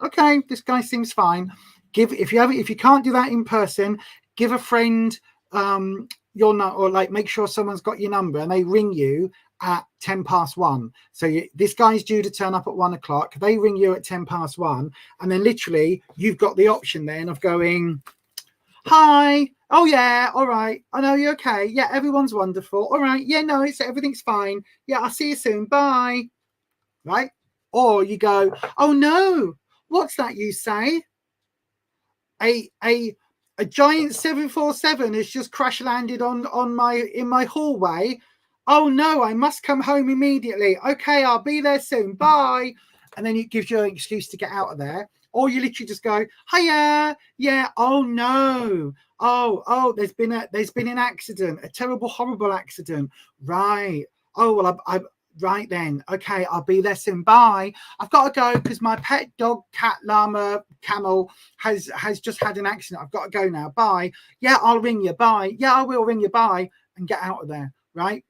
okay, this guy seems fine. If you can't do that in person, give a friend your number, or like make sure someone's got your number and they ring you at 1:10. So this guy's due to turn up at 1 o'clock. They ring you at 1:10, and then literally you've got the option then of going, hi, oh yeah, all right, I know you're okay, yeah, everyone's wonderful, all right, yeah, no, everything's fine, yeah, I'll see you soon, bye, right? Or you go, oh no, what's that you say? A giant 747 has just crash landed in my hallway. Oh no, I must come home immediately. Okay, I'll be there soon. Bye. And then it gives you an excuse to get out of there. Or you literally just go, hiya, yeah, oh no. Oh, there's been an accident, a terrible, horrible accident. Right. Oh, well, I right then. Okay, I'll be there soon. Bye. I've got to go because my pet dog, cat, llama, camel has just had an accident. I've got to go now. Bye. Yeah, I'll ring you. Bye. Yeah, I will ring you. Bye. And get out of there. Right.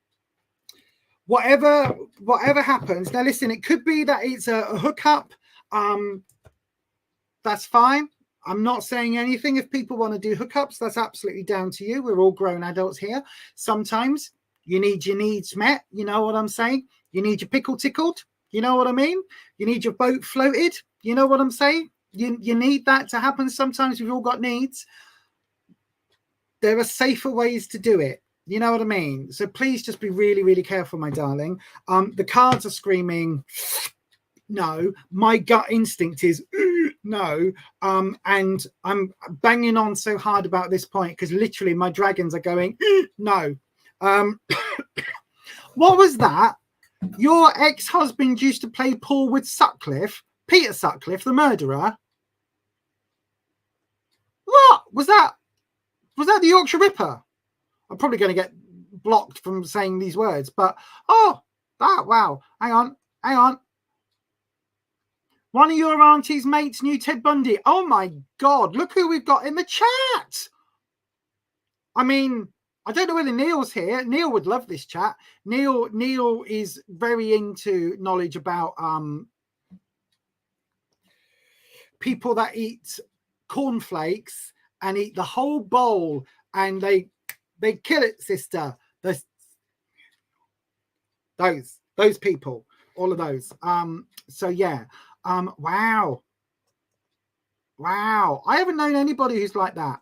Whatever happens. Now, listen, it could be that it's a hookup. That's fine. I'm not saying anything. If people want to do hookups, that's absolutely down to you. We're all grown adults here. Sometimes you need your needs met. You know what I'm saying? You need your pickle tickled. You know what I mean? You need your boat floated. You know what I'm saying? You need that to happen. Sometimes we've all got needs. There are safer ways to do it. You know what I mean? So please just be really, really careful, my darling. The cards are screaming no. My gut instinct is no. And I'm banging on so hard about this point because literally my dragons are going no. What was that? Your ex-husband used to play pool with Sutcliffe, Peter Sutcliffe, the murderer. What was that? Was that the Yorkshire Ripper? I'm probably going to get blocked from saying these words, but wow. Hang on. One of your auntie's mates knew Ted Bundy. Oh my God, look who we've got in the chat. I mean, I don't know whether Neil's here. Neil would love this chat. Neil is very into knowledge about people that eat cornflakes and eat the whole bowl and they kill it, sister. Those people, all of those. So yeah. Wow. I haven't known anybody who's like that.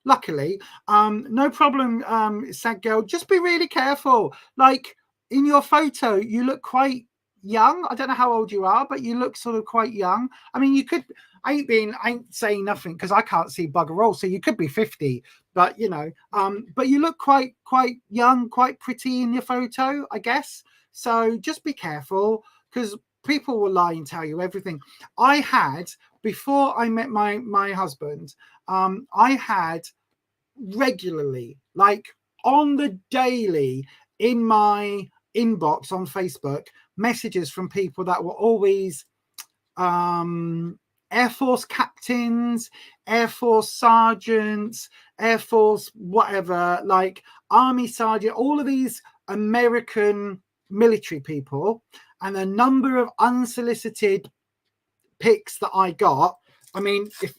Luckily, no problem, sad girl. Just be really careful. Like in your photo, you look quite young. I don't know how old you are, but you look sort of quite young. I mean, you could. I ain't saying nothing because I can't see bugger all. So you could be 50, but you know, but you look quite young, quite pretty in your photo, I guess. So just be careful because people will lie and tell you everything. I had, before I met my husband, I had regularly, like on the daily, in my inbox on Facebook, messages from people that were always Air Force captains, Air Force sergeants, Air Force whatever, like Army sergeant, all of these American military people. And the number of unsolicited pics that I got, I mean, if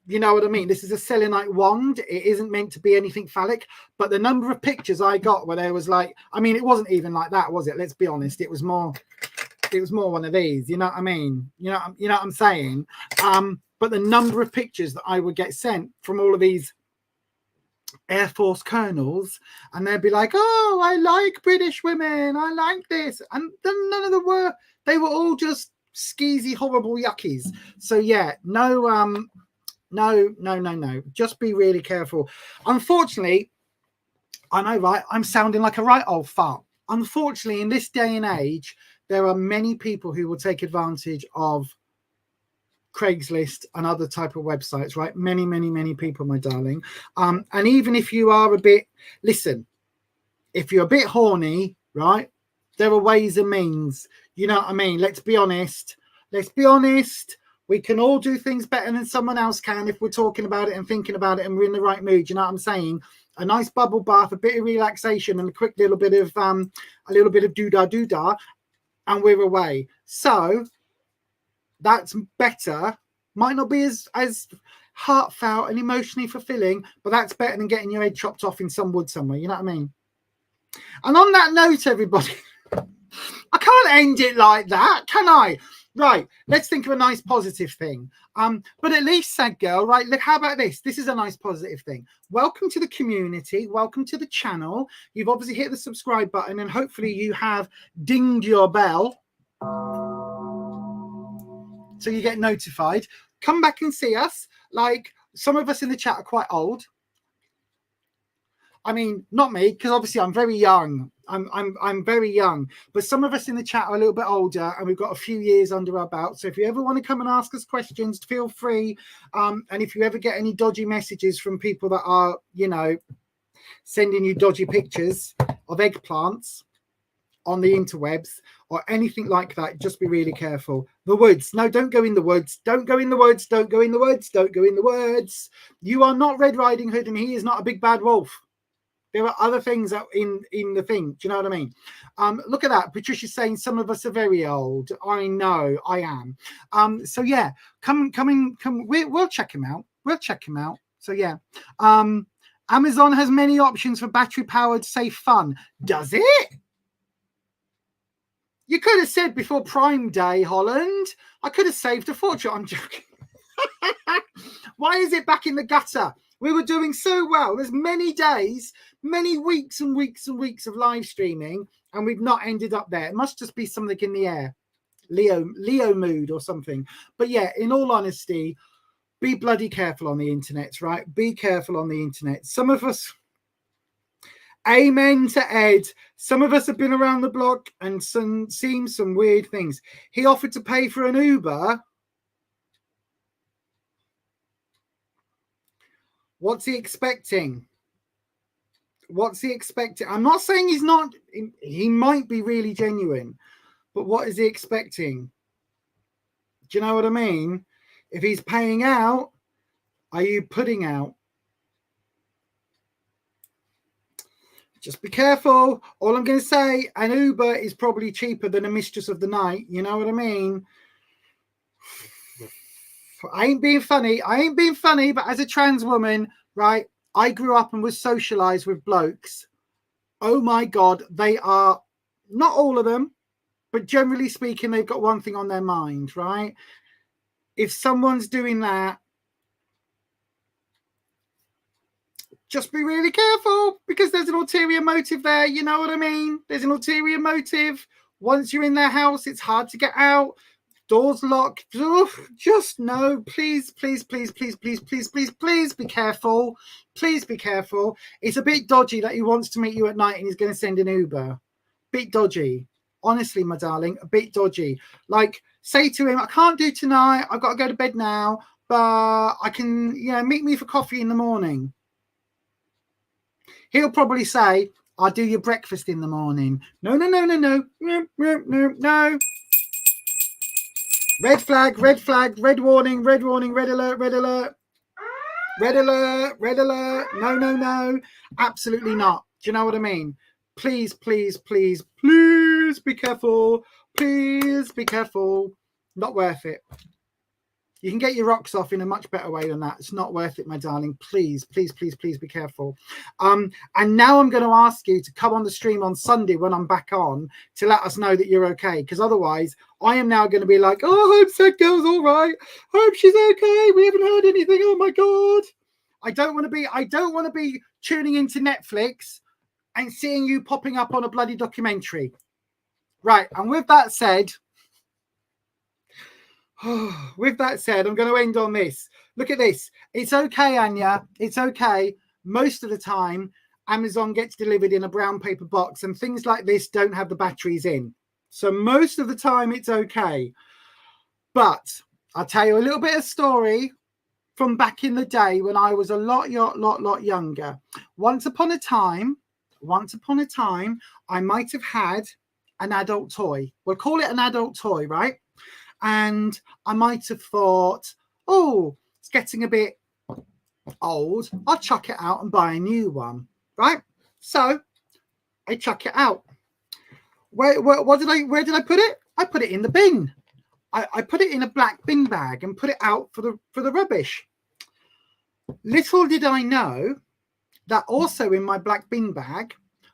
you know what I mean, this is a selenite wand. It isn't meant to be anything phallic, but the number of pictures I got where there was like, I mean, it wasn't even like that, was it? Let's be honest. It was more one of these, you know what I mean? You know what I'm saying? But the number of pictures that I would get sent from all of these Air Force colonels, and they'd be like, oh, I like British women, I like this, and then none of them were. They were all just skeezy, horrible yuckies. So yeah, no, just be really careful. Unfortunately, I know, right? I'm sounding like a right old fart. Unfortunately, in this day and age, there are many people who will take advantage of Craigslist and other type of websites, right? Many people, my darling. And even if you are a bit, listen, if you're a bit horny, right, there are ways and means. You know what I mean? Let's be honest. Let's be honest. We can all do things better than someone else can if we're talking about it and thinking about it and we're in the right mood. You know what I'm saying? A nice bubble bath, a bit of relaxation, and a quick little bit of doo-dah, and we're away. So that's better. Might not be as heartfelt and emotionally fulfilling, but that's better than getting your head chopped off in some wood somewhere. You know what I mean? And on that note, everybody, I can't end it like that, can I? Right, let's think of a nice positive thing. But at least, sad girl, right, look, how about this? This is a nice positive thing. Welcome to the community. Welcome to the channel. You've obviously hit the subscribe button and hopefully you have dinged your bell so you get notified. Come back and see us. Like, some of us in the chat are quite old. I mean, not me, because obviously I'm very young. I'm very young, but some of us in the chat are a little bit older and we've got a few years under our belt. So if you ever want to come and ask us questions, feel free. And if you ever get any dodgy messages from people that are, you know, sending you dodgy pictures of eggplants on the interwebs or anything like that, just be really careful. The woods. No, don't go in the woods. Don't go in the woods. Don't go in the woods. Don't go in the woods. You are not Red Riding Hood and he is not a big bad wolf. There are other things in the thing. Do you know what I mean? Look at that. Patricia's saying some of us are very old. I know, I am. So yeah, come. We'll check him out. We'll check him out. So yeah. Amazon has many options for battery-powered, safe fun. Does it? You could have said before Prime Day, Holland. I could have saved a fortune. I'm joking. Why is it back in the gutter? We were doing so well. There's many days, many weeks and weeks and weeks of live streaming, and we've not ended up there. It must just be something in the air. Leo mood or something. But yeah, in all honesty, be bloody careful on the internet, right? Be careful on the internet. Some of us, amen to Ed, some of us have been around the block and seen some weird things. He offered to pay for an Uber. What's he expecting? What's he expecting? I'm not saying he's not. He might be really genuine, but what is he expecting? Do you know what I mean? If he's paying out, are you putting out? Just be careful. All I'm going to say, an Uber is probably cheaper than a mistress of the night. You know what I mean? I ain't being funny. I ain't being funny, but as a trans woman, right, I grew up and was socialized with blokes. Oh my God, they are, not all of them, but generally speaking, they've got one thing on their mind, right? If someone's doing that, just be really careful because there's an ulterior motive there. You know what I mean? There's an ulterior motive. Once you're in their house, it's hard to get out. Doors locked. Just no, please be careful. Please be careful. It's a bit dodgy that he wants to meet you at night and he's going to send an Uber. Bit dodgy. Honestly, my darling, a bit dodgy. Like, say to him, I can't do tonight. I've got to go to bed now, but I can, you know, meet me for coffee in the morning. He'll probably say, I'll do your breakfast in the morning. No. Red flag, red warning, red alert. Red alert. No. Absolutely not. Do you know what I mean? Please be careful. Please be careful. Not worth it. You can get your rocks off in a much better way than that. It's not worth it, my darling. Please be careful. And now I'm going to ask you to come on the stream on Sunday when I'm back on to let us know that you're okay. Because otherwise, I am now going to be like, oh, I hope Sad Girl's all right. I hope she's okay. We haven't heard anything. Oh my God. I don't want to be tuning into Netflix and seeing you popping up on a bloody documentary. Right. And with that said, I'm going to end on this. Look at this. It's okay, Anya. It's okay. Most of the time, Amazon gets delivered in a brown paper box, and things like this don't have the batteries in. So most of the time it's okay. But I'll tell you a little bit of story from back in the day when I was a lot younger. Once upon a time, I might have had an adult toy. We'll call it an adult toy, right? And I might have thought, oh, it's getting a bit old. I'll chuck it out and buy a new one, right? So I chuck it out. Where did I put it? I put it in the bin. I put it in a black bin bag and put it out for the rubbish. Little did I know that also in my black bin bag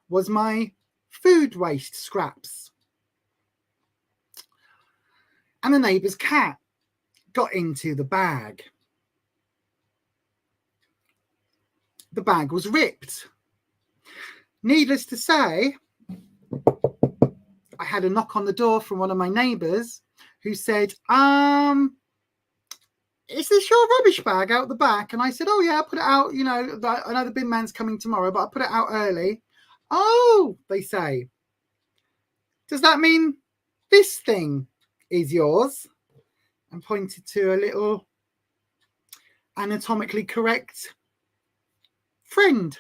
was my food waste scraps. And the neighbour's cat got into the bag. The bag was ripped. Needless to say, I had a knock on the door from one of my neighbours who said, is this your rubbish bag out the back? And I said, oh yeah, I put it out, you know, I know the bin man's coming tomorrow, but I put it out early. Oh, they say, does that mean this thing is yours? And pointed to a little anatomically correct friend.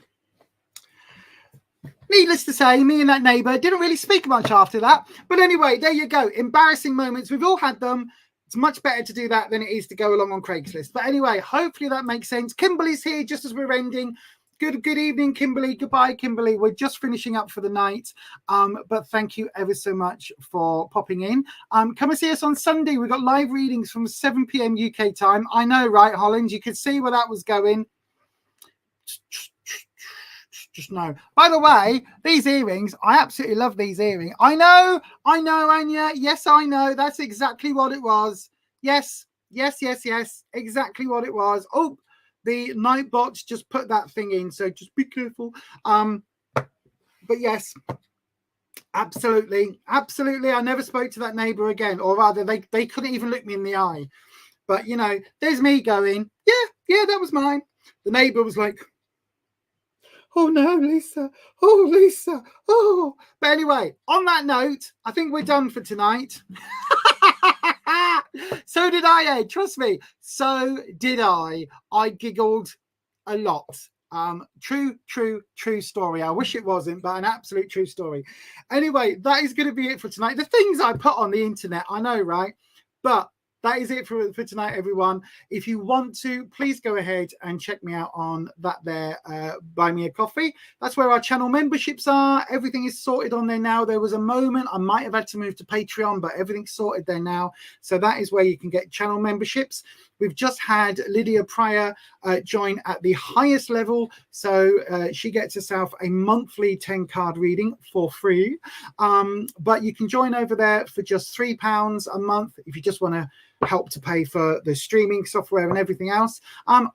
Needless to say, me and that neighbour didn't really speak much after that. But anyway, there you go. Embarrassing moments. We've all had them. It's much better to do that than it is to go along on Craigslist. But anyway, hopefully that makes sense. Kimberly's here just as we're ending. Good evening, Kimberly. Goodbye, Kimberly. We're just finishing up for the night. But thank you ever so much for popping in. Come and see us on Sunday. We've got live readings from 7 p.m. UK time. I know, right, Holland? You could see where that was going. Just know. By the way, these earrings, I absolutely love these earrings. I know, Anya. Yes, I know. That's exactly what it was. Yes. Exactly what it was. Oh, the Nightbots just put that thing in, so just be careful. But yes, absolutely. I never spoke to that neighbour again, or rather, they couldn't even look me in the eye. But you know, there's me going, yeah, that was mine. The neighbour was like, oh no, Lisa. Oh, Lisa. Oh. But anyway, on that note, I think we're done for tonight. So did I, Ed. Trust me. So did I. I giggled a lot. True story. I wish it wasn't, but an absolute true story. Anyway, that is going to be it for tonight. The things I put on the internet, I know, right? But that is it for tonight, everyone. If you want to, please go ahead and check me out on that there, Buy Me a Coffee. That's where our channel memberships are. Everything is sorted on there now. There was a moment I might have had to move to Patreon, but everything's sorted there now. So that is where you can get channel memberships. We've just had Lydia Pryor join at the highest level. So she gets herself a monthly 10-card reading for free. But you can join over there for just £3 a month if you just want to help to pay for the streaming software and everything else,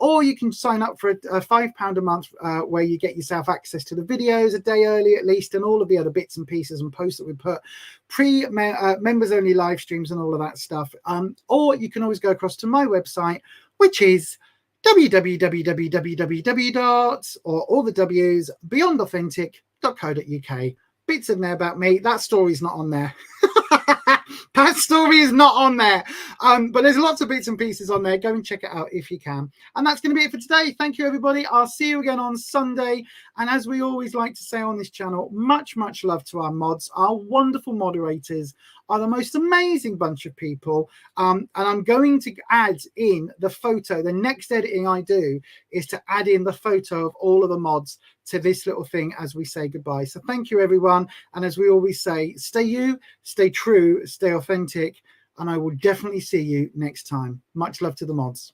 or you can sign up for a £5 a month where you get yourself access to the videos a day early at least, and all of the other bits and pieces and posts that we put, members only live streams and all of that stuff. Or you can always go across to my website, which is www, or all the W's, beyondauthentic.co.uk. Bits in there about me. That story's not on there. That story is not on there. But there's lots of bits and pieces on there. Go and check it out if you can. And that's going to be it for today. Thank you, everybody. I'll see you again on Sunday. And as we always like to say on this channel, much love to our mods. Our wonderful moderators are the most amazing bunch of people. And I'm going to add in the photo. The next editing I do is to add in the photo of all of the mods to this little thing as we say goodbye. So thank you, everyone. And as we always say, stay you, stay true, stay authentic. And I will definitely see you next time. Much love to the mods.